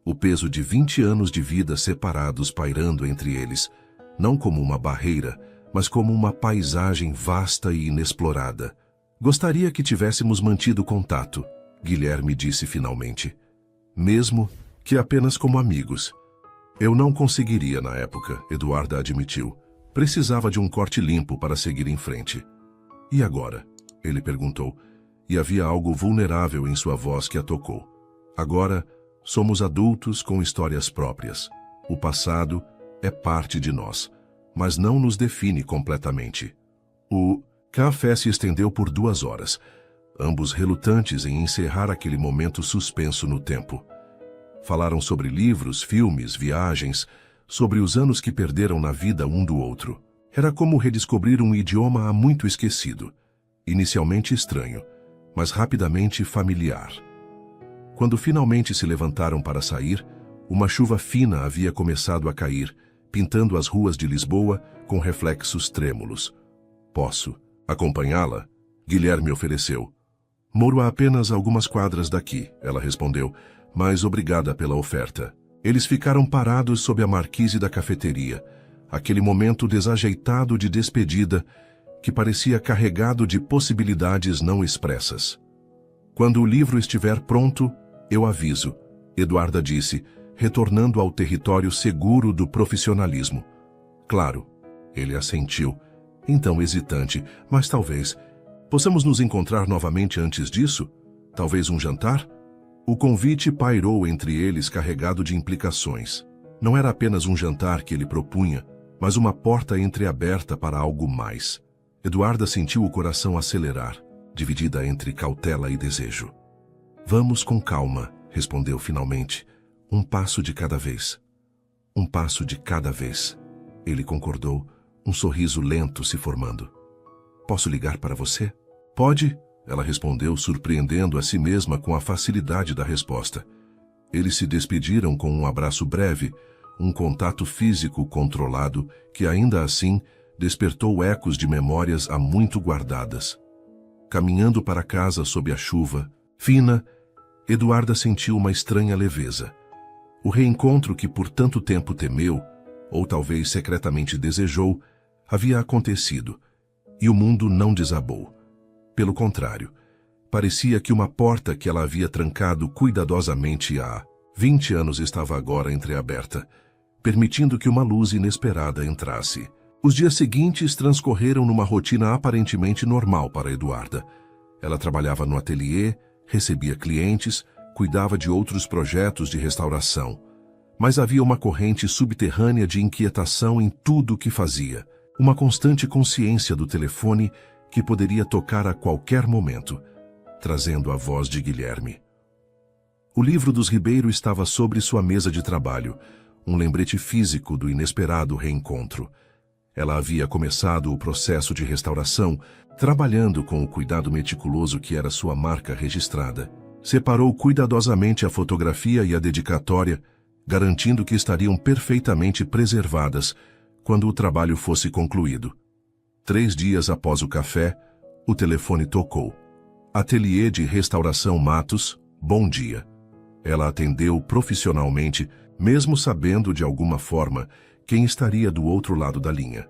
o peso de 20 anos de vida separados pairando entre eles, não como uma barreira, mas como uma paisagem vasta e inexplorada. Gostaria que tivéssemos mantido contato, Guilherme disse finalmente. Mesmo que apenas como amigos. Eu não conseguiria na época, Eduarda admitiu. Precisava de um corte limpo para seguir em frente. E agora? Ele perguntou, e havia algo vulnerável em sua voz que a tocou. Agora, somos adultos com histórias próprias. O passado é parte de nós, mas não nos define completamente. O café se estendeu por 2 horas, ambos relutantes em encerrar aquele momento suspenso no tempo. Falaram sobre livros, filmes, viagens, sobre os anos que perderam na vida um do outro. Era como redescobrir um idioma há muito esquecido. Inicialmente estranho, mas rapidamente familiar. Quando finalmente se levantaram para sair, uma chuva fina havia começado a cair, pintando as ruas de Lisboa com reflexos trêmulos. Posso acompanhá-la? Guilherme ofereceu. Moro a apenas algumas quadras daqui, ela respondeu, mas obrigada pela oferta. Eles ficaram parados sob a marquise da cafeteria, aquele momento desajeitado de despedida que parecia carregado de possibilidades não expressas. Quando o livro estiver pronto, eu aviso, Eduarda disse, retornando ao território seguro do profissionalismo. Claro, ele assentiu, então hesitante, mas talvez. Possamos nos encontrar novamente antes disso? Talvez um jantar? O convite pairou entre eles carregado de implicações. Não era apenas um jantar que ele propunha, mas uma porta entreaberta para algo mais. Eduarda sentiu o coração acelerar, dividida entre cautela e desejo. Vamos com calma, respondeu finalmente. Um passo de cada vez. Um passo de cada vez. Ele concordou, um sorriso lento se formando. Posso ligar para você? Pode, ela respondeu, surpreendendo a si mesma com a facilidade da resposta. Eles se despediram com um abraço breve, um contato físico controlado que ainda assim despertou ecos de memórias há muito guardadas. Caminhando para casa sob a chuva fina, Eduarda sentiu uma estranha leveza. O reencontro que por tanto tempo temeu, ou talvez secretamente desejou, havia acontecido, e o mundo não desabou. Pelo contrário, parecia que uma porta que ela havia trancado cuidadosamente há 20 anos estava agora entreaberta, permitindo que uma luz inesperada entrasse. Os dias seguintes transcorreram numa rotina aparentemente normal para Eduarda. Ela trabalhava no ateliê, recebia clientes, cuidava de outros projetos de restauração. Mas havia uma corrente subterrânea de inquietação em tudo o que fazia. Uma constante consciência do telefone que poderia tocar a qualquer momento, trazendo a voz de Guilherme. O livro dos Ribeiro estava sobre sua mesa de trabalho, um lembrete físico do inesperado reencontro. Ela havia começado o processo de restauração, trabalhando com o cuidado meticuloso que era sua marca registrada. Separou cuidadosamente a fotografia e a dedicatória, garantindo que estariam perfeitamente preservadas quando o trabalho fosse concluído. 3 dias após o café, o telefone tocou. Ateliê de Restauração Matos, bom dia. Ela atendeu profissionalmente, mesmo sabendo de alguma forma quem estaria do outro lado da linha.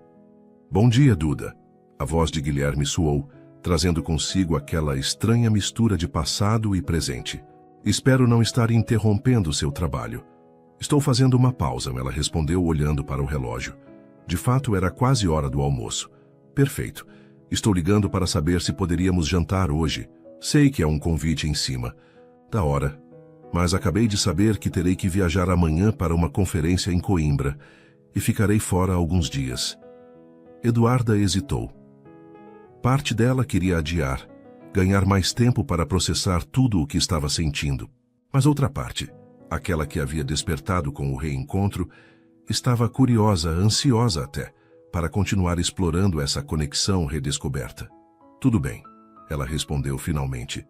Bom dia, Duda. A voz de Guilherme soou, trazendo consigo aquela estranha mistura de passado e presente. Espero não estar interrompendo seu trabalho. Estou fazendo uma pausa, ela respondeu olhando para o relógio. De fato, era quase hora do almoço. Perfeito. Estou ligando para saber se poderíamos jantar hoje. Sei que é um convite em cima da hora, mas acabei de saber que terei que viajar amanhã para uma conferência em Coimbra e ficarei fora alguns dias. Eduarda hesitou. Parte dela queria adiar, ganhar mais tempo para processar tudo o que estava sentindo. Mas outra parte, aquela que havia despertado com o reencontro, estava curiosa, ansiosa até, para continuar explorando essa conexão redescoberta. Tudo bem, ela respondeu finalmente.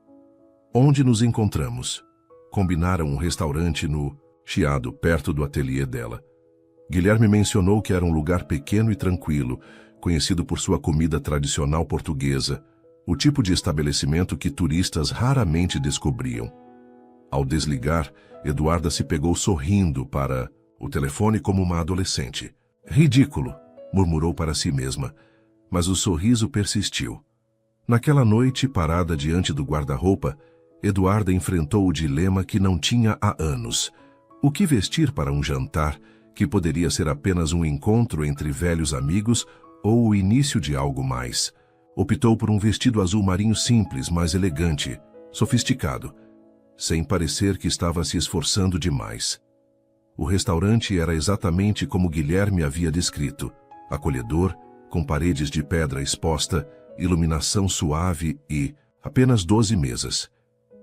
Onde nos encontramos? Combinaram um restaurante no Chiado, perto do ateliê dela. Guilherme mencionou que era um lugar pequeno e tranquilo, conhecido por sua comida tradicional portuguesa, o tipo de estabelecimento que turistas raramente descobriam. Ao desligar, Eduarda se pegou sorrindo para o telefone como uma adolescente. Ridículo, murmurou para si mesma, mas o sorriso persistiu. Naquela noite, parada diante do guarda-roupa, Eduarda enfrentou o dilema que não tinha há anos. O que vestir para um jantar, que poderia ser apenas um encontro entre velhos amigos ou o início de algo mais? Optou por um vestido azul marinho simples, mas elegante, sofisticado, sem parecer que estava se esforçando demais. O restaurante era exatamente como Guilherme havia descrito, acolhedor, com paredes de pedra exposta, iluminação suave e apenas 12 mesas.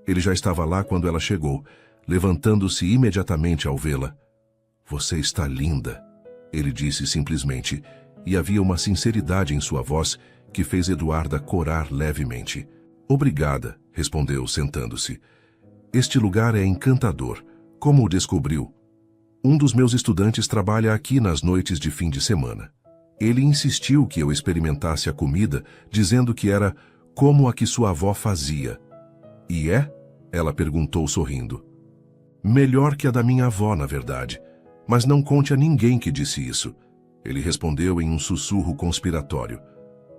Ele já estava lá quando ela chegou, levantando-se imediatamente ao vê-la. Você está linda, ele disse simplesmente, e havia uma sinceridade em sua voz que fez Eduarda corar levemente. Obrigada, respondeu, sentando-se. Este lugar é encantador. Como o descobriu? Um dos meus estudantes trabalha aqui nas noites de fim de semana. Ele insistiu que eu experimentasse a comida, dizendo que era como a que sua avó fazia. E é? Ela perguntou sorrindo. Melhor que a da minha avó, na verdade. Mas não conte a ninguém que disse isso. Ele respondeu em um sussurro conspiratório.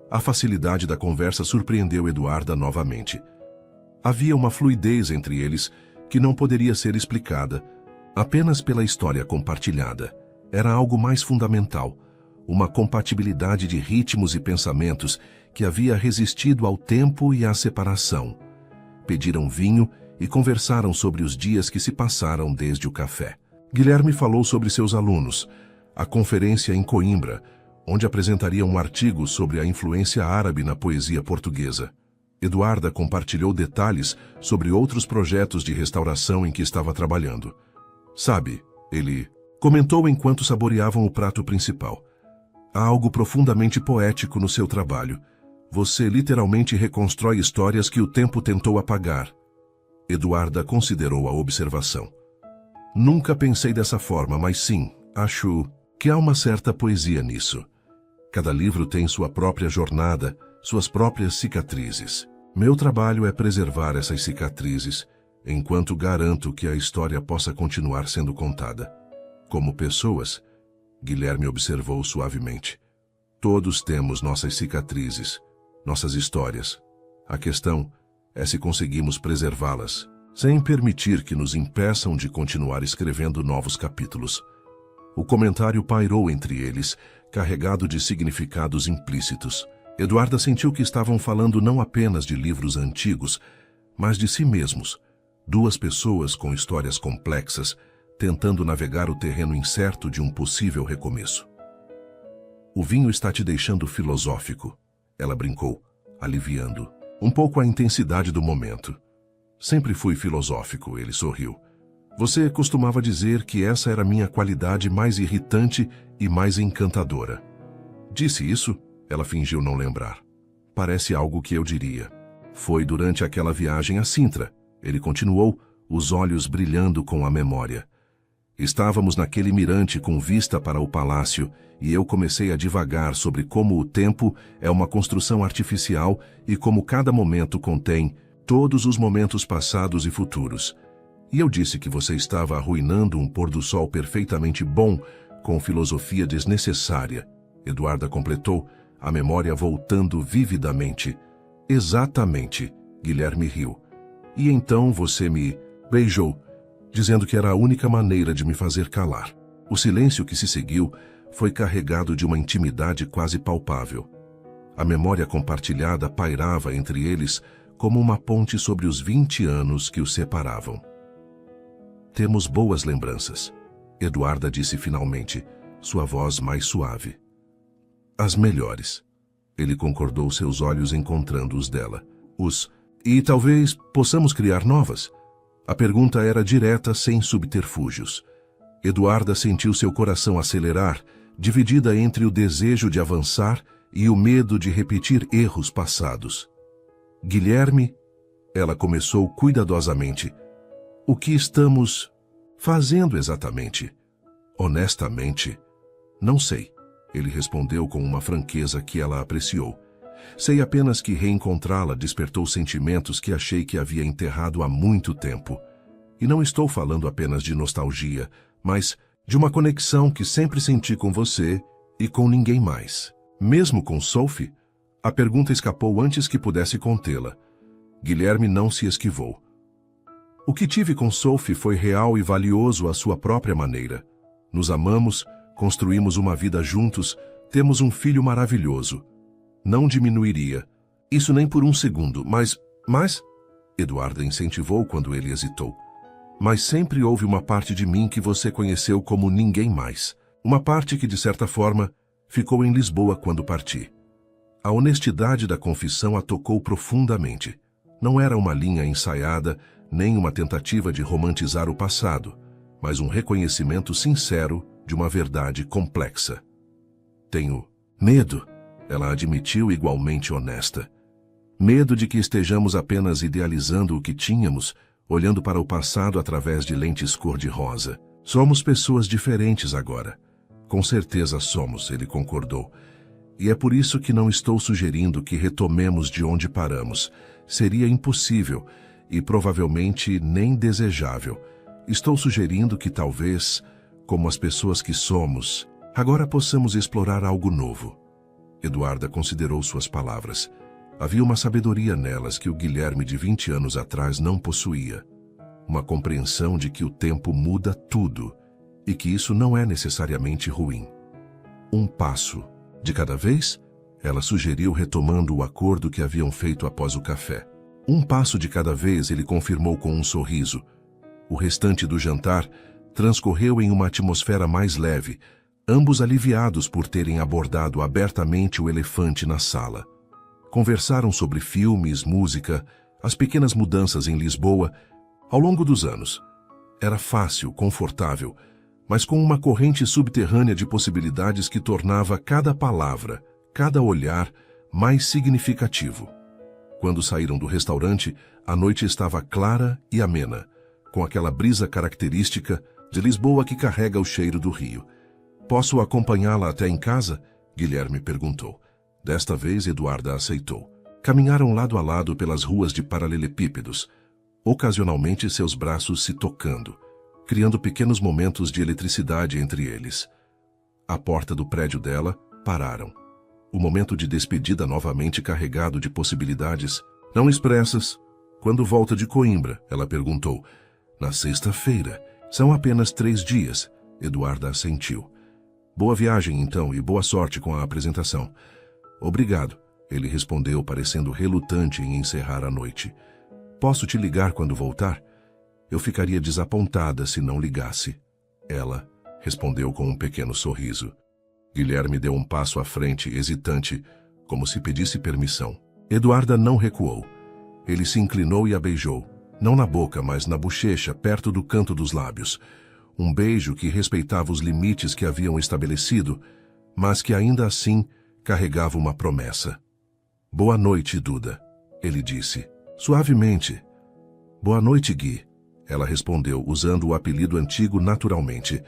A facilidade da conversa surpreendeu Eduarda novamente. Havia uma fluidez entre eles que não poderia ser explicada apenas pela história compartilhada. Era algo mais fundamental, uma compatibilidade de ritmos e pensamentos que havia resistido ao tempo e à separação. Pediram vinho e conversaram sobre os dias que se passaram desde o café. Guilherme falou sobre seus alunos, a conferência em Coimbra, onde apresentaria um artigo sobre a influência árabe na poesia portuguesa. Eduarda compartilhou detalhes sobre outros projetos de restauração em que estava trabalhando. Sabe, ele comentou enquanto saboreavam o prato principal. Há algo profundamente poético no seu trabalho. Você literalmente reconstrói histórias que o tempo tentou apagar. Eduarda considerou a observação. Nunca pensei dessa forma, mas sim, acho que há uma certa poesia nisso. Cada livro tem sua própria jornada, suas próprias cicatrizes. Meu trabalho é preservar essas cicatrizes, enquanto garanto que a história possa continuar sendo contada. Como pessoas, Guilherme observou suavemente. Todos temos nossas cicatrizes, nossas histórias. A questão é se conseguimos preservá-las, sem permitir que nos impeçam de continuar escrevendo novos capítulos. O comentário pairou entre eles, carregado de significados implícitos. Eduarda sentiu que estavam falando não apenas de livros antigos, mas de si mesmos. Duas pessoas com histórias complexas, tentando navegar o terreno incerto de um possível recomeço. O vinho está te deixando filosófico, ela brincou, aliviando um pouco a intensidade do momento. Sempre fui filosófico, ele sorriu. Você costumava dizer que essa era minha qualidade mais irritante e mais encantadora. Disse isso? Ela fingiu não lembrar. Parece algo que eu diria. Foi durante aquela viagem a Sintra, ele continuou, os olhos brilhando com a memória. Estávamos naquele mirante com vista para o palácio e eu comecei a divagar sobre como o tempo é uma construção artificial e como cada momento contém todos os momentos passados e futuros. E eu disse que você estava arruinando um pôr-do-sol perfeitamente bom com filosofia desnecessária. Eduarda completou, a memória voltando vividamente. Exatamente, Guilherme riu. E então você me beijou, dizendo que era a única maneira de me fazer calar. O silêncio que se seguiu foi carregado de uma intimidade quase palpável. A memória compartilhada pairava entre eles como uma ponte sobre os 20 anos que os separavam. Temos boas lembranças, Eduarda disse finalmente, sua voz mais suave. As melhores. Ele concordou, seus olhos encontrando os dela. E talvez possamos criar novas? A pergunta era direta, sem subterfúgios. Eduarda sentiu seu coração acelerar, dividida entre o desejo de avançar e o medo de repetir erros passados. Guilherme, ela começou cuidadosamente. O que estamos fazendo exatamente? Honestamente, não sei, ele respondeu com uma franqueza que ela apreciou. Sei apenas que reencontrá-la despertou sentimentos que achei que havia enterrado há muito tempo. E não estou falando apenas de nostalgia, mas de uma conexão que sempre senti com você e com ninguém mais. Mesmo com Sophie? A pergunta escapou antes que pudesse contê-la. Guilherme não se esquivou. O que tive com Sophie foi real e valioso à sua própria maneira. Nos amamos, construímos uma vida juntos, temos um filho maravilhoso. Não diminuiria. Isso nem por um segundo, mas... Eduarda incentivou quando ele hesitou. Mas sempre houve uma parte de mim que você conheceu como ninguém mais. Uma parte que, de certa forma, ficou em Lisboa quando parti. A honestidade da confissão a tocou profundamente. Não era uma linha ensaiada, nem uma tentativa de romantizar o passado, mas um reconhecimento sincero de uma verdade complexa. Tenho medo, ela admitiu igualmente honesta. Medo de que estejamos apenas idealizando o que tínhamos, olhando para o passado através de lentes cor-de-rosa. Somos pessoas diferentes agora. Com certeza somos, ele concordou. E é por isso que não estou sugerindo que retomemos de onde paramos. Seria impossível e provavelmente nem desejável. Estou sugerindo que talvez, como as pessoas que somos, agora possamos explorar algo novo. Eduarda considerou suas palavras. Havia uma sabedoria nelas que o Guilherme de 20 anos atrás não possuía. Uma compreensão de que o tempo muda tudo e que isso não é necessariamente ruim. Um passo de cada vez? Ela sugeriu, retomando o acordo que haviam feito após o café. Um passo de cada vez, ele confirmou com um sorriso. O restante do jantar transcorreu em uma atmosfera mais leve, ambos aliviados por terem abordado abertamente o elefante na sala. Conversaram sobre filmes, música, as pequenas mudanças em Lisboa ao longo dos anos. Era fácil, confortável, mas com uma corrente subterrânea de possibilidades que tornava cada palavra, cada olhar, mais significativo. Quando saíram do restaurante, a noite estava clara e amena, com aquela brisa característica de Lisboa que carrega o cheiro do rio. Posso acompanhá-la até em casa? Guilherme perguntou. Desta vez, Eduarda aceitou. Caminharam lado a lado pelas ruas de paralelepípedos, ocasionalmente seus braços se tocando, criando pequenos momentos de eletricidade entre eles. À porta do prédio dela, pararam. O momento de despedida novamente carregado de possibilidades. Não expressas. Quando volta de Coimbra? Ela perguntou. Na sexta-feira. São apenas 3 dias. Eduarda assentiu. Boa viagem, então, e boa sorte com a apresentação. Obrigado, ele respondeu, parecendo relutante em encerrar a noite. Posso te ligar quando voltar? Eu ficaria desapontada se não ligasse. Ela respondeu com um pequeno sorriso. Guilherme deu um passo à frente, hesitante, como se pedisse permissão. Eduarda não recuou. Ele se inclinou e a beijou, não na boca, mas na bochecha, perto do canto dos lábios. Um beijo que respeitava os limites que haviam estabelecido, mas que ainda assim carregava uma promessa. Boa noite, Duda, ele disse, suavemente. Boa noite, Gui, ela respondeu, usando o apelido antigo naturalmente.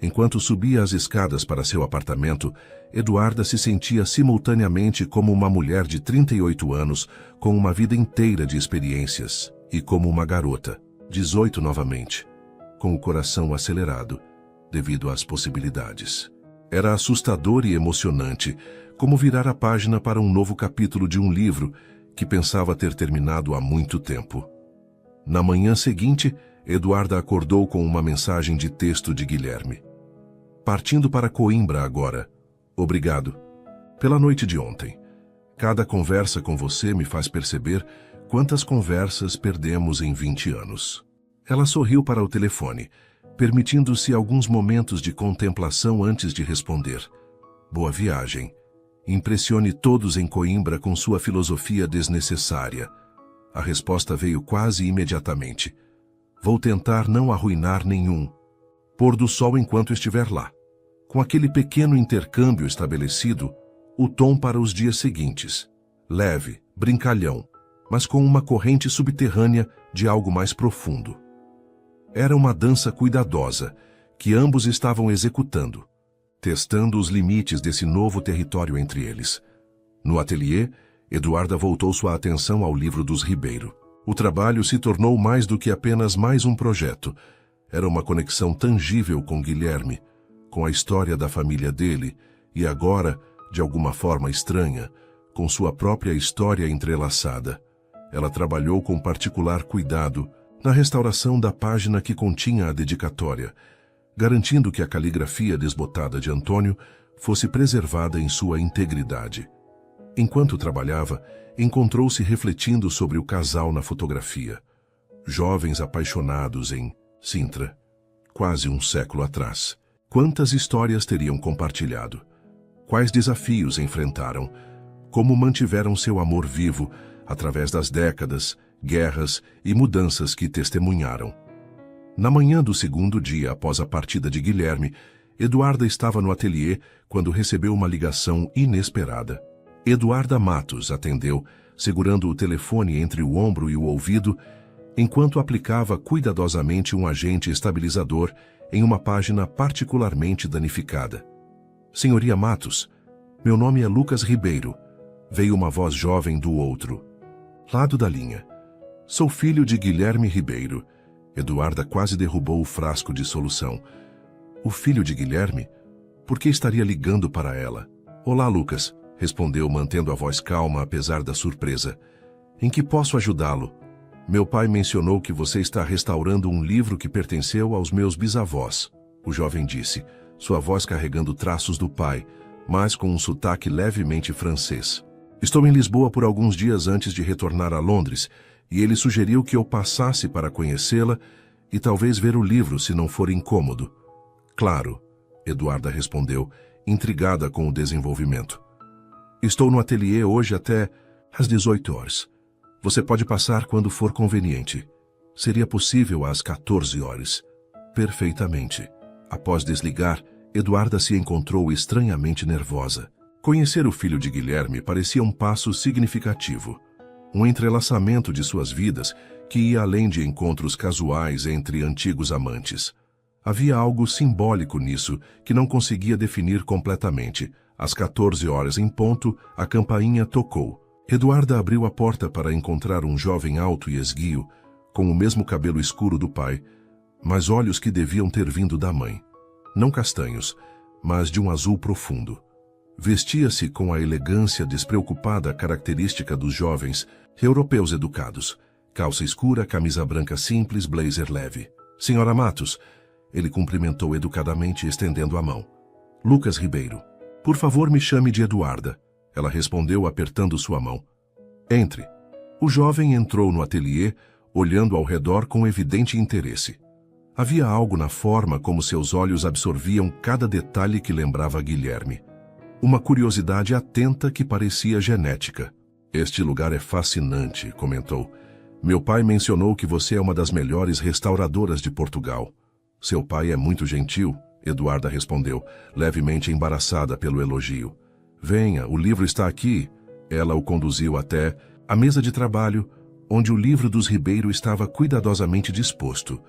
Enquanto subia as escadas para seu apartamento, Eduarda se sentia simultaneamente como uma mulher de 38 anos, com uma vida inteira de experiências, e como uma garota, 18 novamente, com o coração acelerado, devido às possibilidades. Era assustador e emocionante, como virar a página para um novo capítulo de um livro que pensava ter terminado há muito tempo. Na manhã seguinte, Eduarda acordou com uma mensagem de texto de Guilherme. Partindo para Coimbra agora. Obrigado. Pela noite de ontem. Cada conversa com você me faz perceber quantas conversas perdemos em 20 anos. Ela sorriu para o telefone, permitindo-se alguns momentos de contemplação antes de responder. Boa viagem. Impressione todos em Coimbra com sua filosofia desnecessária. A resposta veio quase imediatamente. Vou tentar não arruinar nenhum. Pôr do sol enquanto estiver lá. Com aquele pequeno intercâmbio estabelecido, o tom para os dias seguintes. Leve, brincalhão, mas com uma corrente subterrânea de algo mais profundo. Era uma dança cuidadosa, que ambos estavam executando, testando os limites desse novo território entre eles. No ateliê, Eduarda voltou sua atenção ao livro dos Ribeiro. O trabalho se tornou mais do que apenas mais um projeto. Era uma conexão tangível com Guilherme, com a história da família dele e agora, de alguma forma estranha, com sua própria história entrelaçada. Ela trabalhou com particular cuidado na restauração da página que continha a dedicatória, garantindo que a caligrafia desbotada de Antônio fosse preservada em sua integridade. Enquanto trabalhava, encontrou-se refletindo sobre o casal na fotografia. Jovens apaixonados em Sintra, quase um século atrás. Quantas histórias teriam compartilhado? Quais desafios enfrentaram? Como mantiveram seu amor vivo através das décadas, guerras e mudanças que testemunharam? Na manhã do segundo dia após a partida de Guilherme, Eduarda estava no ateliê quando recebeu uma ligação inesperada. Eduarda Matos atendeu, segurando o telefone entre o ombro e o ouvido, enquanto aplicava cuidadosamente um agente estabilizador em uma página particularmente danificada. Senhoria Matos, meu nome é Lucas Ribeiro, veio uma voz jovem do outro lado da linha. Sou filho de Guilherme Ribeiro. Eduarda quase derrubou o frasco de solução. O filho de Guilherme? Por que estaria ligando para ela? Olá, Lucas, respondeu mantendo a voz calma apesar da surpresa. Em que posso ajudá-lo? Meu pai mencionou que você está restaurando um livro que pertenceu aos meus bisavós, o jovem disse, sua voz carregando traços do pai, mas com um sotaque levemente francês. Estou em Lisboa por alguns dias antes de retornar a Londres, e ele sugeriu que eu passasse para conhecê-la e talvez ver o livro se não for incômodo. Claro, Eduarda respondeu, intrigada com o desenvolvimento. Estou no ateliê hoje até às 18 horas. Você pode passar quando for conveniente. Seria possível às 14 horas. Perfeitamente. Após desligar, Eduarda se encontrou estranhamente nervosa. Conhecer o filho de Guilherme parecia um passo significativo. Um entrelaçamento de suas vidas que ia além de encontros casuais entre antigos amantes. Havia algo simbólico nisso que não conseguia definir completamente. Às 14 horas em ponto, a campainha tocou. Eduarda abriu a porta para encontrar um jovem alto e esguio, com o mesmo cabelo escuro do pai, mas olhos que deviam ter vindo da mãe. Não castanhos, mas de um azul profundo. Vestia-se com a elegância despreocupada característica dos jovens europeus educados. Calça escura, camisa branca simples, blazer leve. Senhora Matos, Ele cumprimentou educadamente, estendendo a mão. Lucas Ribeiro. Por favor, me chame de Eduarda. Ela respondeu, apertando sua mão. Entre. O jovem entrou no ateliê, olhando ao redor com evidente interesse. Havia algo na forma como seus olhos absorviam cada detalhe que lembrava Guilherme. Uma curiosidade atenta que parecia genética. Este lugar é fascinante, comentou. Meu pai mencionou que você é uma das melhores restauradoras de Portugal. Seu pai é muito gentil, Eduarda respondeu, levemente embaraçada pelo elogio. Venha, o livro está aqui. Ela o conduziu até a mesa de trabalho, onde o livro dos Ribeiro estava cuidadosamente disposto,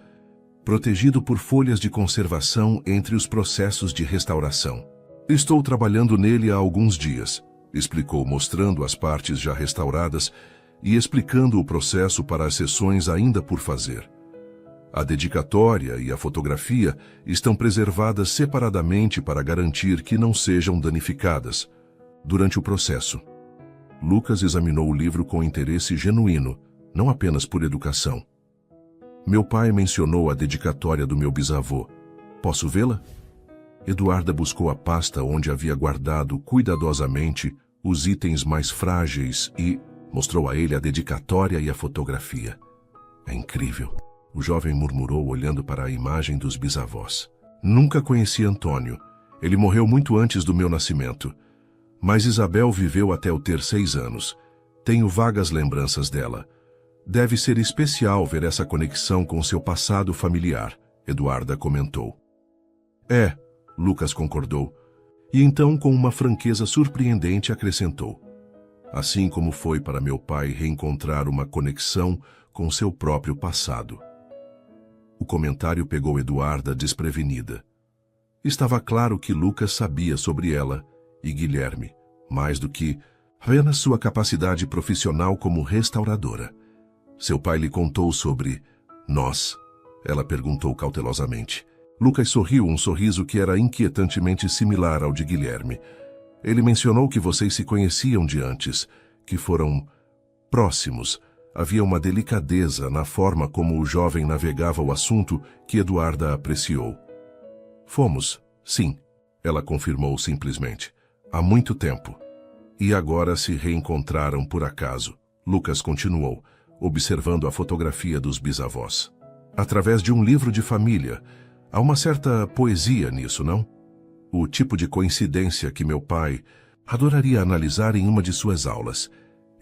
protegido por folhas de conservação entre os processos de restauração. Estou trabalhando nele há alguns dias, explicou, mostrando as partes já restauradas e explicando o processo para as sessões ainda por fazer. A dedicatória e a fotografia estão preservadas separadamente para garantir que não sejam danificadas durante o processo. Lucas examinou o livro com interesse genuíno, não apenas por educação. Meu pai mencionou a dedicatória do meu bisavô. Posso vê-la? Eduarda buscou a pasta onde havia guardado cuidadosamente os itens mais frágeis e mostrou a ele a dedicatória e a fotografia. É incrível, o jovem murmurou olhando para a imagem dos bisavós. Nunca conheci Antônio. Ele morreu muito antes do meu nascimento. Mas Isabel viveu até eu ter 6 anos. Tenho vagas lembranças dela. Deve ser especial ver essa conexão com seu passado familiar, Eduarda comentou. É, Lucas concordou. E então, com uma franqueza surpreendente, acrescentou. Assim como foi para meu pai reencontrar uma conexão com seu próprio passado. O comentário pegou Eduarda desprevenida. Estava claro que Lucas sabia sobre ela e Guilherme, mais do que apenas sua capacidade profissional como restauradora. Seu pai lhe contou sobre nós. Ela perguntou cautelosamente. Lucas sorriu, um sorriso que era inquietantemente similar ao de Guilherme. Ele mencionou que vocês se conheciam de antes, que foram próximos. Havia uma delicadeza na forma como o jovem navegava o assunto que Eduarda apreciou. Fomos, sim, ela confirmou simplesmente. Há muito tempo. E agora se reencontraram por acaso. Lucas continuou, observando a fotografia dos bisavós. Através de um livro de família. Há uma certa poesia nisso, não? O tipo de coincidência que meu pai adoraria analisar em uma de suas aulas.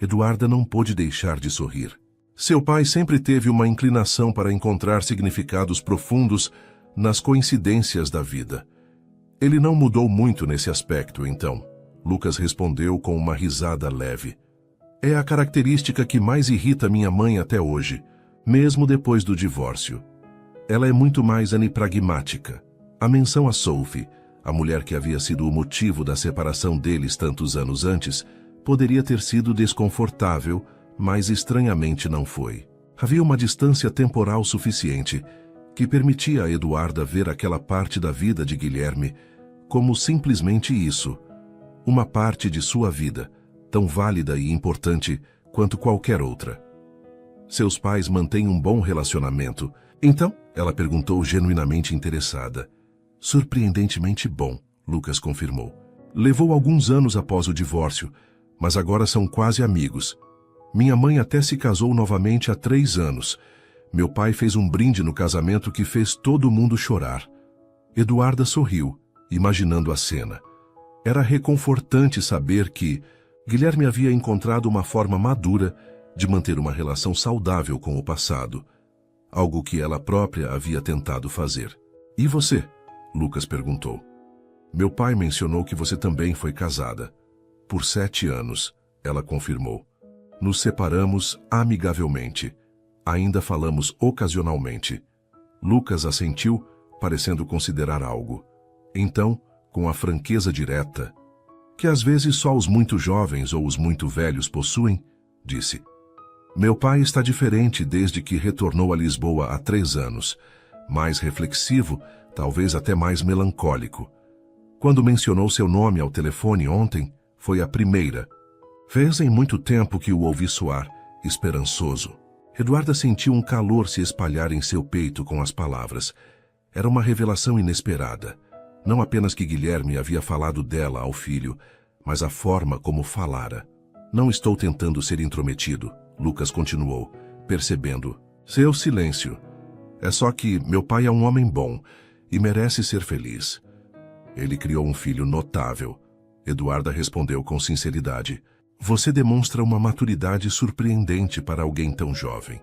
Eduarda não pôde deixar de sorrir. Seu pai sempre teve uma inclinação para encontrar significados profundos nas coincidências da vida. Ele não mudou muito nesse aspecto, então. Lucas respondeu com uma risada leve. É a característica que mais irrita minha mãe até hoje, mesmo depois do divórcio. Ela é muito mais anipragmática. A menção a Sophie, a mulher que havia sido o motivo da separação deles tantos anos antes, poderia ter sido desconfortável, mas estranhamente não foi. Havia uma distância temporal suficiente que permitia a Eduarda ver aquela parte da vida de Guilherme como simplesmente isso, uma parte de sua vida, tão válida e importante quanto qualquer outra. Seus pais mantêm um bom relacionamento. Então, ela perguntou genuinamente interessada. Surpreendentemente bom, Lucas confirmou. Levou alguns anos após o divórcio, mas agora são quase amigos. Minha mãe até se casou novamente há 3 anos. Meu pai fez um brinde no casamento que fez todo mundo chorar. Eduarda sorriu, imaginando a cena. Era reconfortante saber que Guilherme havia encontrado uma forma madura de manter uma relação saudável com o passado, algo que ela própria havia tentado fazer. E você? Lucas perguntou. Meu pai mencionou que você também foi casada. Por 7 anos, ela confirmou. Nos separamos amigavelmente. Ainda falamos ocasionalmente. Lucas assentiu, parecendo considerar algo. Então, com a franqueza direta, que às vezes só os muito jovens ou os muito velhos possuem, disse. Meu pai está diferente desde que retornou a Lisboa há 3 anos. Mais reflexivo, talvez até mais melancólico. Quando mencionou seu nome ao telefone ontem, foi a primeira. Fez em muito tempo que o ouvi soar, esperançoso. Eduarda sentiu um calor se espalhar em seu peito com as palavras. Era uma revelação inesperada. Não apenas que Guilherme havia falado dela ao filho, mas a forma como falara. Não estou tentando ser intrometido, Lucas continuou, percebendo. Seu silêncio. É só que meu pai é um homem bom e merece ser feliz. Ele criou um filho notável. Eduarda respondeu com sinceridade. Você demonstra uma maturidade surpreendente para alguém tão jovem.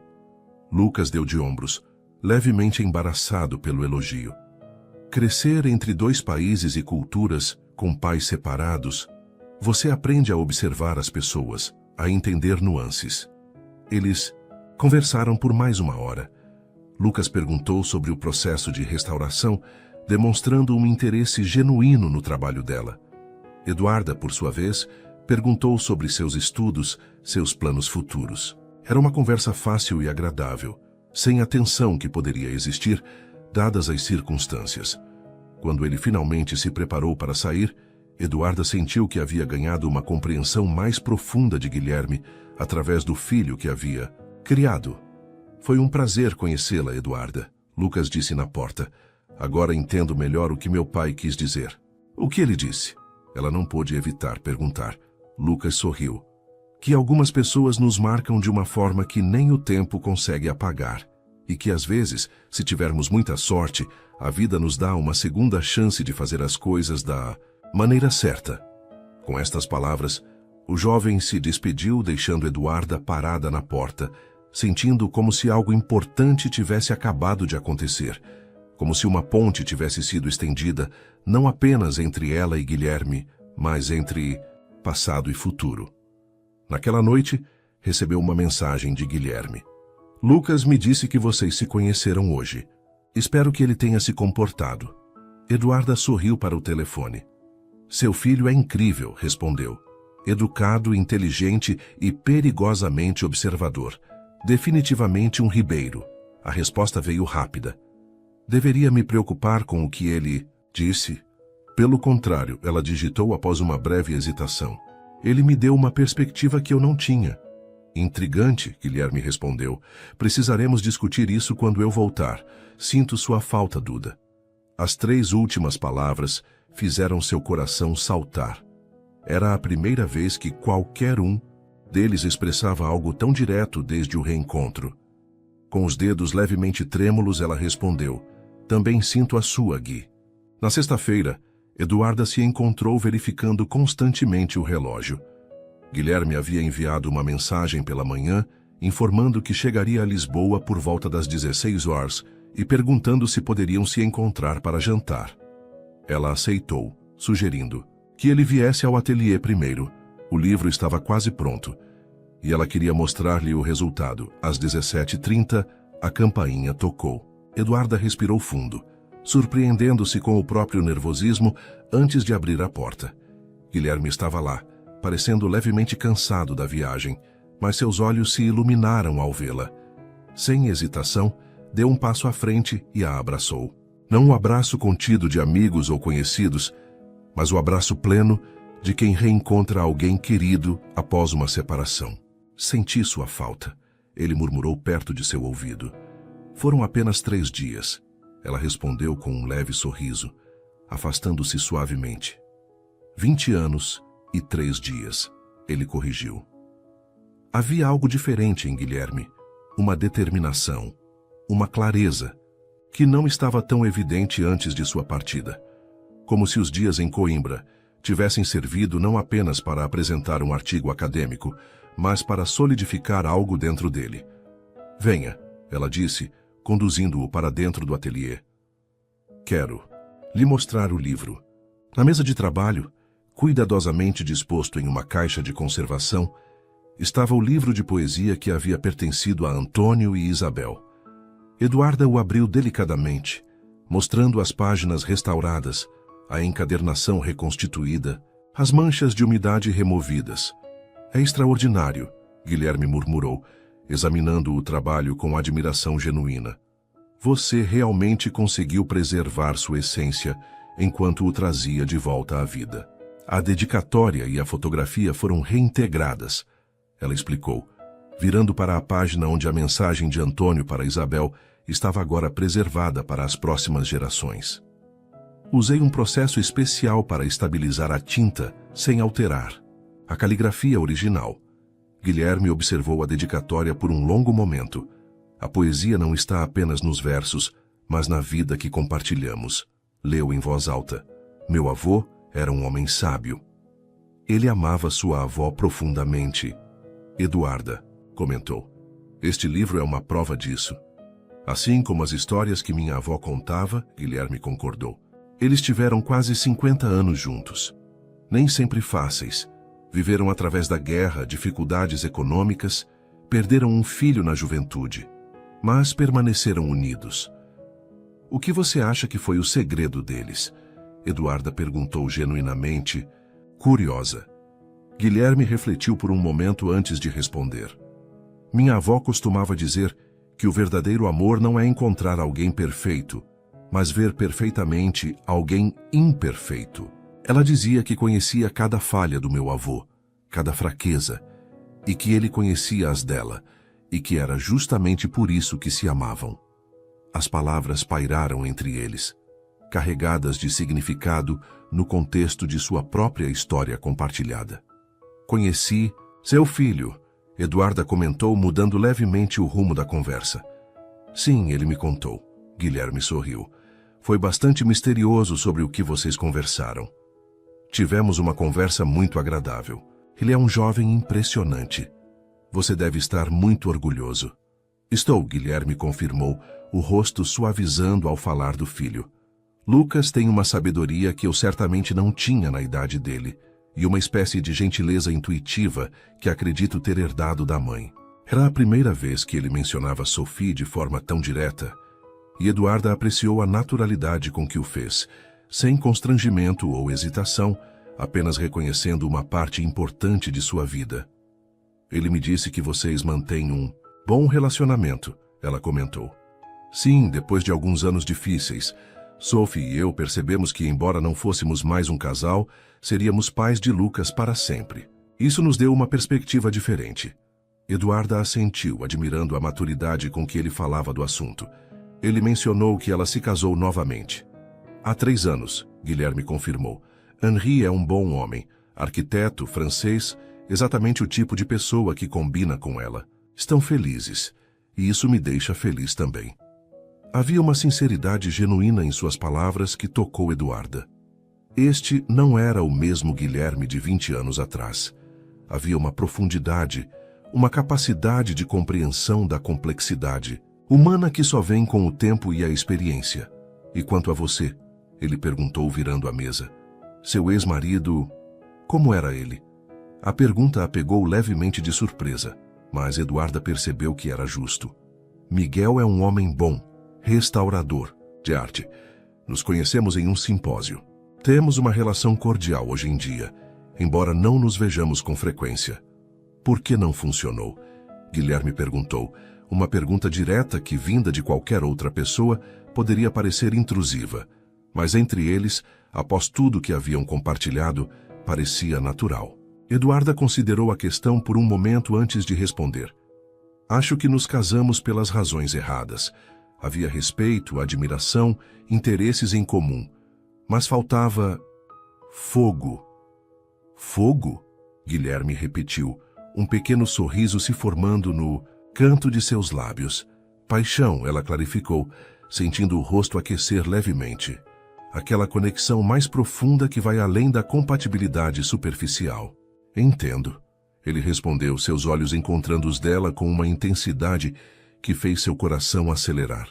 Lucas deu de ombros, levemente embaraçado pelo elogio. Crescer entre dois países e culturas, com pais separados, você aprende a observar as pessoas, a entender nuances. Eles conversaram por mais uma hora. Lucas perguntou sobre o processo de restauração, demonstrando um interesse genuíno no trabalho dela. Eduarda, por sua vez, perguntou sobre seus estudos, seus planos futuros. Era uma conversa fácil e agradável, sem a tensão que poderia existir, dadas as circunstâncias. Quando ele finalmente se preparou para sair, Eduarda sentiu que havia ganhado uma compreensão mais profunda de Guilherme através do filho que havia criado. Foi um prazer conhecê-la, Eduarda, Lucas disse na porta. Agora entendo melhor o que meu pai quis dizer. O que ele disse? Ela não pôde evitar perguntar. Lucas sorriu. Que algumas pessoas nos marcam de uma forma que nem o tempo consegue apagar. E que às vezes, se tivermos muita sorte, a vida nos dá uma segunda chance de fazer as coisas da maneira certa. Com estas palavras, o jovem se despediu, deixando Eduarda parada na porta, sentindo como se algo importante tivesse acabado de acontecer, como se uma ponte tivesse sido estendida, não apenas entre ela e Guilherme, mas entre passado e futuro. Naquela noite, recebeu uma mensagem de Guilherme. Lucas me disse que vocês se conheceram hoje. Espero que ele tenha se comportado. Eduarda sorriu para o telefone. Seu filho é incrível, respondeu. Educado, inteligente e perigosamente observador. Definitivamente um ribeiro. A resposta veio rápida. Deveria me preocupar com o que ele disse? Pelo contrário, ela digitou após uma breve hesitação. Ele me deu uma perspectiva que eu não tinha. Intrigante, Guilherme respondeu. Precisaremos discutir isso quando eu voltar. Sinto sua falta, Duda. As 3 últimas palavras fizeram seu coração saltar. Era a primeira vez que qualquer um deles expressava algo tão direto desde o reencontro. Com os dedos levemente trêmulos, ela respondeu. Também sinto a sua, Gui. Na sexta-feira, Eduarda se encontrou verificando constantemente o relógio. Guilherme havia enviado uma mensagem pela manhã, informando que chegaria a Lisboa por volta das 16 horas e perguntando se poderiam se encontrar para jantar. Ela aceitou, sugerindo que ele viesse ao ateliê primeiro. O livro estava quase pronto, e ela queria mostrar-lhe o resultado. Às 17h30, a campainha tocou. Eduarda respirou fundo, surpreendendo-se com o próprio nervosismo antes de abrir a porta. Guilherme estava lá, parecendo levemente cansado da viagem, mas seus olhos se iluminaram ao vê-la. Sem hesitação, deu um passo à frente e a abraçou. Não o abraço contido de amigos ou conhecidos, mas o abraço pleno de quem reencontra alguém querido após uma separação. Senti sua falta, ele murmurou perto de seu ouvido. Foram apenas 3 dias. Ela respondeu com um leve sorriso, afastando-se suavemente. 20 anos e 3 dias, ele corrigiu. Havia algo diferente em Guilherme, uma determinação, uma clareza, que não estava tão evidente antes de sua partida. Como se os dias em Coimbra tivessem servido não apenas para apresentar um artigo acadêmico, mas para solidificar algo dentro dele. Venha, ela disse, conduzindo-o para dentro do ateliê. Quero lhe mostrar o livro. Na mesa de trabalho, cuidadosamente disposto em uma caixa de conservação, estava o livro de poesia que havia pertencido a Antônio e Isabel. Eduarda o abriu delicadamente, mostrando as páginas restauradas, a encadernação reconstituída, as manchas de umidade removidas. É extraordinário, Guilherme murmurou, examinando o trabalho com admiração genuína. Você realmente conseguiu preservar sua essência enquanto o trazia de volta à vida. A dedicatória e a fotografia foram reintegradas, ela explicou, virando para a página onde a mensagem de Antônio para Isabel estava agora preservada para as próximas gerações. Usei um processo especial para estabilizar a tinta sem alterar a caligrafia original. Guilherme observou a dedicatória por um longo momento. A poesia não está apenas nos versos, mas na vida que compartilhamos. Leu em voz alta. Meu avô era um homem sábio. Ele amava sua avó profundamente. Eduarda, comentou. Este livro é uma prova disso. Assim como as histórias que minha avó contava, Guilherme concordou. Eles tiveram quase 50 anos juntos. Nem sempre fáceis. Viveram através da guerra, dificuldades econômicas, perderam um filho na juventude, mas permaneceram unidos. O que você acha que foi o segredo deles? Eduarda perguntou genuinamente, curiosa. Guilherme refletiu por um momento antes de responder. Minha avó costumava dizer que o verdadeiro amor não é encontrar alguém perfeito, mas ver perfeitamente alguém imperfeito. Ela dizia que conhecia cada falha do meu avô, cada fraqueza, e que ele conhecia as dela, e que era justamente por isso que se amavam. As palavras pairaram entre eles, carregadas de significado no contexto de sua própria história compartilhada. Conheci seu filho, Eduarda comentou, mudando levemente o rumo da conversa. Sim, ele me contou. Guilherme sorriu. Foi bastante misterioso sobre o que vocês conversaram. Tivemos uma conversa muito agradável. Ele é um jovem impressionante. Você deve estar muito orgulhoso. Estou, Guilherme confirmou, o rosto suavizando ao falar do filho. Lucas tem uma sabedoria que eu certamente não tinha na idade dele, e uma espécie de gentileza intuitiva que acredito ter herdado da mãe. Era a primeira vez que ele mencionava Sophie de forma tão direta, e Eduarda apreciou a naturalidade com que o fez, sem constrangimento ou hesitação, apenas reconhecendo uma parte importante de sua vida. Ele me disse que vocês mantêm um bom relacionamento, ela comentou. Sim, depois de alguns anos difíceis, Sophie e eu percebemos que, embora não fôssemos mais um casal, seríamos pais de Lucas para sempre. Isso nos deu uma perspectiva diferente. Eduarda assentiu, admirando a maturidade com que ele falava do assunto. Ele mencionou que ela se casou novamente. Há 3 anos, Guilherme confirmou. Henri é um bom homem, arquiteto, francês, exatamente o tipo de pessoa que combina com ela. Estão felizes, e isso me deixa feliz também. Havia uma sinceridade genuína em suas palavras que tocou Eduarda. Este não era o mesmo Guilherme de 20 anos atrás. Havia uma profundidade, uma capacidade de compreensão da complexidade, humana que só vem com o tempo e a experiência. E quanto a você? Ele perguntou virando a mesa. Seu ex-marido, como era ele? A pergunta a pegou levemente de surpresa, mas Eduarda percebeu que era justo. Miguel é um homem bom, restaurador de arte. Nos conhecemos em um simpósio. Temos uma relação cordial hoje em dia, embora não nos vejamos com frequência. Por que não funcionou? Guilherme perguntou, uma pergunta direta que, vinda de qualquer outra pessoa, poderia parecer intrusiva, mas entre eles, após tudo que haviam compartilhado, parecia natural. Eduarda considerou a questão por um momento antes de responder. Acho que nos casamos pelas razões erradas. Havia respeito, admiração, interesses em comum. Mas faltava fogo. Fogo? Guilherme repetiu, um pequeno sorriso se formando no canto de seus lábios. Paixão, ela clarificou, sentindo o rosto aquecer levemente. Aquela conexão mais profunda que vai além da compatibilidade superficial. Entendo. Ele respondeu, seus olhos encontrando os dela com uma intensidade que fez seu coração acelerar.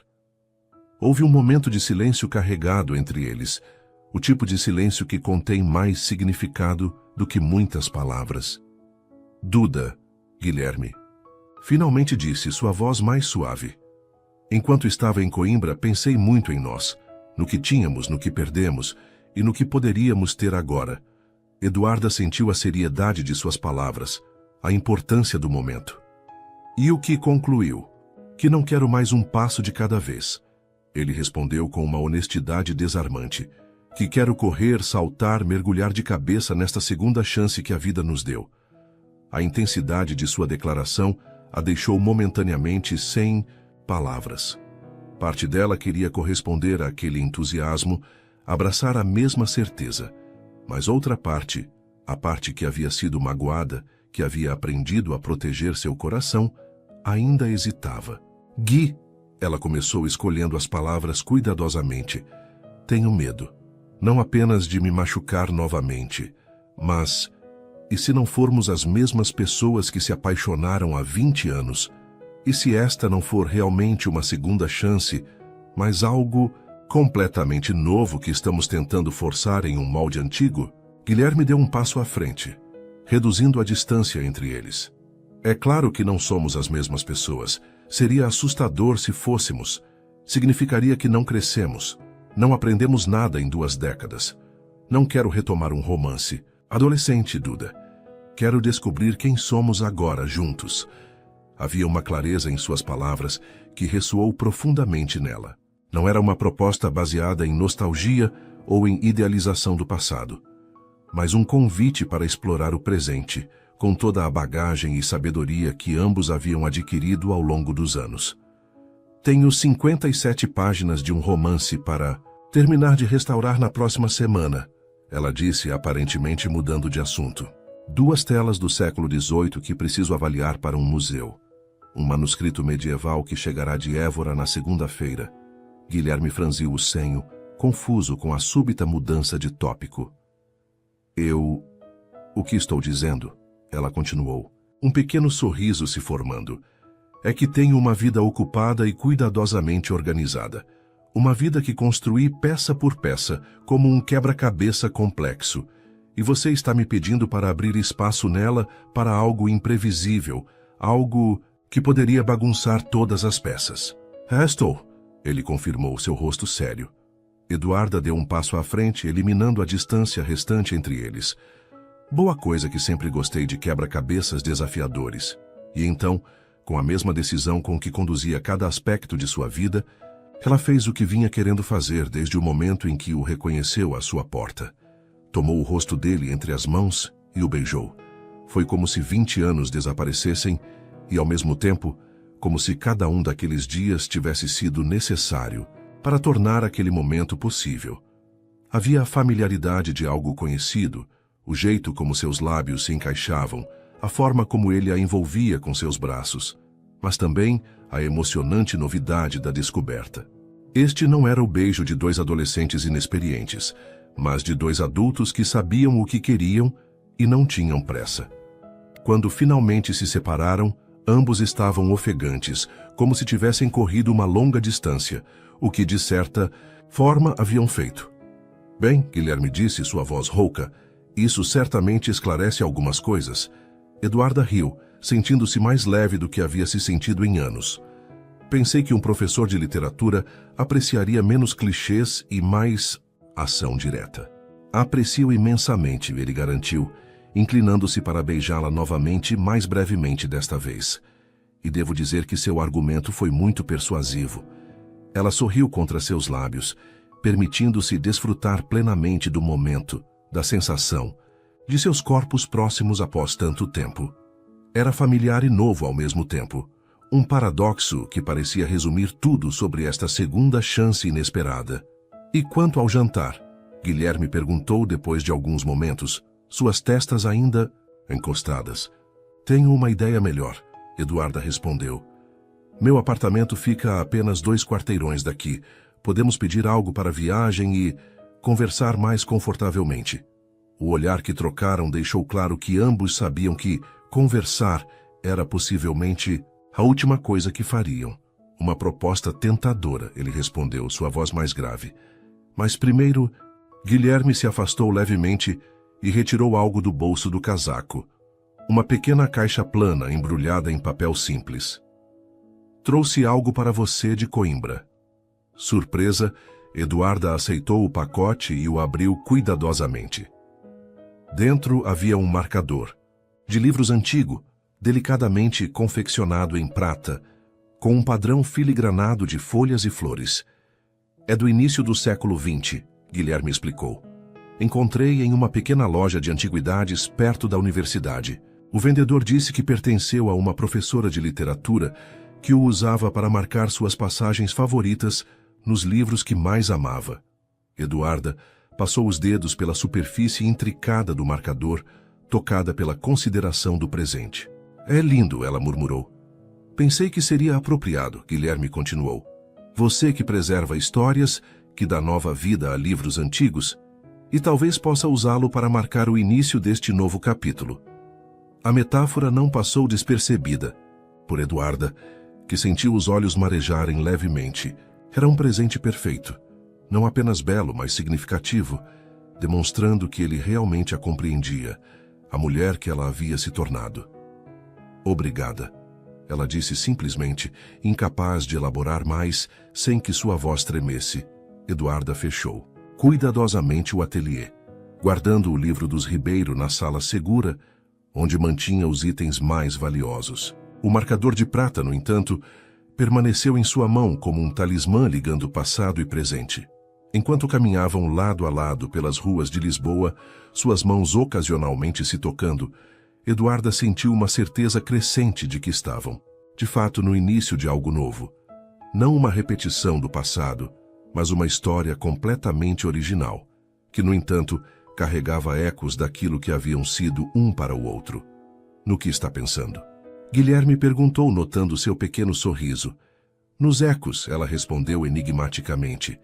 Houve um momento de silêncio carregado entre eles, o tipo de silêncio que contém mais significado do que muitas palavras. Duda, Guilherme. Finalmente disse, sua voz mais suave. Enquanto estava em Coimbra, pensei muito em nós, no que tínhamos, no que perdemos e no que poderíamos ter agora. Eduarda sentiu a seriedade de suas palavras, a importância do momento. E o que concluiu? Que não quero mais um passo de cada vez. Ele respondeu com uma honestidade desarmante. Que quero correr, saltar, mergulhar de cabeça nesta segunda chance que a vida nos deu. A intensidade de sua declaração a deixou momentaneamente sem palavras. Parte dela queria corresponder àquele entusiasmo, abraçar a mesma certeza. Mas outra parte, a parte que havia sido magoada, que havia aprendido a proteger seu coração, ainda hesitava. Gui, ela começou escolhendo as palavras cuidadosamente. Tenho medo, não apenas de me machucar novamente, mas... E se não formos as mesmas pessoas que se apaixonaram há 20 anos? E se esta não for realmente uma segunda chance, mas algo completamente novo que estamos tentando forçar em um molde antigo? Guilherme deu um passo à frente, reduzindo a distância entre eles. É claro que não somos as mesmas pessoas. Seria assustador se fôssemos. Significaria que não crescemos. Não aprendemos nada em 2 décadas. Não quero retomar um romance. Adolescente, Duda. Quero descobrir quem somos agora, juntos. Havia uma clareza em suas palavras que ressoou profundamente nela. Não era uma proposta baseada em nostalgia ou em idealização do passado, mas um convite para explorar o presente, com toda a bagagem e sabedoria que ambos haviam adquirido ao longo dos anos. Tenho 57 páginas de um romance para terminar de restaurar na próxima semana, ela disse, aparentemente mudando de assunto. 2 telas do século XVIII que preciso avaliar para um museu. Um manuscrito medieval que chegará de Évora na segunda-feira. Guilherme franziu o senho, confuso com a súbita mudança de tópico. O que estou dizendo? Ela continuou, um pequeno sorriso se formando. É que tenho uma vida ocupada e cuidadosamente organizada. Uma vida que construí peça por peça, como um quebra-cabeça complexo. E você está me pedindo para abrir espaço nela para algo imprevisível, algo que poderia bagunçar todas as peças. Estou, ele confirmou, seu rosto sério. Eduarda deu um passo à frente, eliminando a distância restante entre eles. Boa coisa que sempre gostei de quebra-cabeças desafiadores. E então, com a mesma decisão com que conduzia cada aspecto de sua vida, ela fez o que vinha querendo fazer desde o momento em que o reconheceu à sua porta. Tomou o rosto dele entre as mãos e o beijou. Foi como se 20 anos desaparecessem e, ao mesmo tempo, como se cada um daqueles dias tivesse sido necessário para tornar aquele momento possível. Havia a familiaridade de algo conhecido, o jeito como seus lábios se encaixavam, a forma como ele a envolvia com seus braços, mas também a emocionante novidade da descoberta. Este não era o beijo de 2 adolescentes inexperientes, mas de 2 adultos que sabiam o que queriam e não tinham pressa. Quando finalmente se separaram, ambos estavam ofegantes, como se tivessem corrido uma longa distância, o que de certa forma haviam feito. Bem, Guilherme disse, sua voz rouca, isso certamente esclarece algumas coisas. Eduarda riu, sentindo-se mais leve do que havia se sentido em anos. Pensei que um professor de literatura apreciaria menos clichês e mais ação direta. Aprecio imensamente, ele garantiu, inclinando-se para beijá-la novamente mais brevemente desta vez. E devo dizer que seu argumento foi muito persuasivo. Ela sorriu contra seus lábios, permitindo-se desfrutar plenamente do momento, da sensação, de seus corpos próximos após tanto tempo. Era familiar e novo ao mesmo tempo. Um paradoxo que parecia resumir tudo sobre esta segunda chance inesperada. E quanto ao jantar? Guilherme perguntou depois de alguns momentos, suas testas ainda encostadas. Tenho uma ideia melhor, Eduarda respondeu. Meu apartamento fica a apenas 2 quarteirões daqui. Podemos pedir algo para a viagem e conversar mais confortavelmente. O olhar que trocaram deixou claro que ambos sabiam que conversar era possivelmente a última coisa que fariam. Uma proposta tentadora, ele respondeu, sua voz mais grave. Mas primeiro, Guilherme se afastou levemente e retirou algo do bolso do casaco. Uma pequena caixa plana embrulhada em papel simples. Trouxe algo para você de Coimbra. Surpresa, Eduarda aceitou o pacote e o abriu cuidadosamente. Dentro havia um marcador, de livros antigo, delicadamente confeccionado em prata, com um padrão filigranado de folhas e flores. É do início do século XX, Guilherme explicou. Encontrei em uma pequena loja de antiguidades perto da universidade. O vendedor disse que pertenceu a uma professora de literatura que o usava para marcar suas passagens favoritas nos livros que mais amava. Eduarda passou os dedos pela superfície intricada do marcador, tocada pela consideração do presente. É lindo, ela murmurou. Pensei que seria apropriado, Guilherme continuou. Você que preserva histórias, que dá nova vida a livros antigos, e talvez possa usá-lo para marcar o início deste novo capítulo. A metáfora não passou despercebida por Eduarda, que sentiu os olhos marejarem levemente. Era um presente perfeito, não apenas belo, mas significativo, demonstrando que ele realmente a compreendia, a mulher que ela havia se tornado. Obrigada, ela disse simplesmente, incapaz de elaborar mais, sem que sua voz tremesse. Eduarda fechou cuidadosamente o ateliê, guardando o livro dos Ribeiro na sala segura, onde mantinha os itens mais valiosos. O marcador de prata, no entanto, permaneceu em sua mão como um talismã ligando passado e presente. Enquanto caminhavam lado a lado pelas ruas de Lisboa, suas mãos ocasionalmente se tocando, Eduarda sentiu uma certeza crescente de que estavam, de fato, no início de algo novo. Não uma repetição do passado, mas uma história completamente original, que, no entanto, carregava ecos daquilo que haviam sido um para o outro. No que está pensando? Guilherme perguntou, notando seu pequeno sorriso. Nos ecos, ela respondeu enigmaticamente.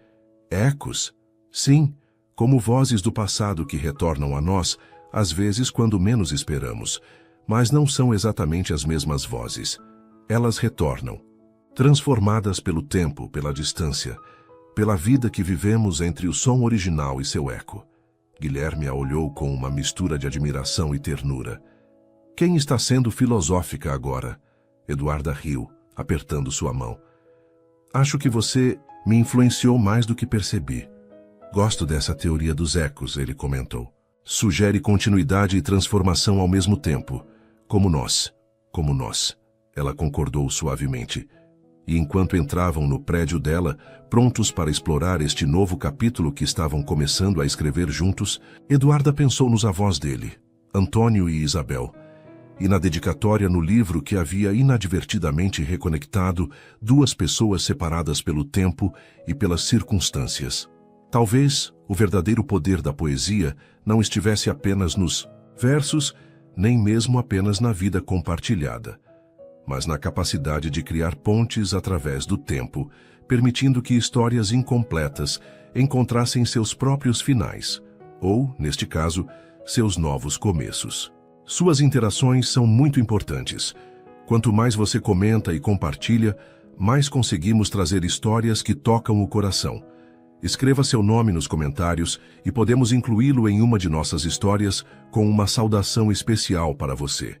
Ecos? Sim, como vozes do passado que retornam a nós, às vezes quando menos esperamos, mas não são exatamente as mesmas vozes. Elas retornam, transformadas pelo tempo, pela distância, pela vida que vivemos entre o som original e seu eco. Guilherme a olhou com uma mistura de admiração e ternura. Quem está sendo filosófica agora? Eduarda riu, apertando sua mão. Acho que você me influenciou mais do que percebi. Gosto dessa teoria dos ecos, ele comentou. Sugere continuidade e transformação ao mesmo tempo. Como nós. Ela concordou suavemente. E enquanto entravam no prédio dela, prontos para explorar este novo capítulo que estavam começando a escrever juntos, Eduarda pensou nos avós dele, Antônio e Isabel, e na dedicatória no livro que havia inadvertidamente reconectado duas pessoas separadas pelo tempo e pelas circunstâncias. Talvez o verdadeiro poder da poesia não estivesse apenas nos versos, nem mesmo apenas na vida compartilhada, mas na capacidade de criar pontes através do tempo, permitindo que histórias incompletas encontrassem seus próprios finais, ou, neste caso, seus novos começos. Suas interações são muito importantes. Quanto mais você comenta e compartilha, mais conseguimos trazer histórias que tocam o coração. Escreva seu nome nos comentários e podemos incluí-lo em uma de nossas histórias com uma saudação especial para você.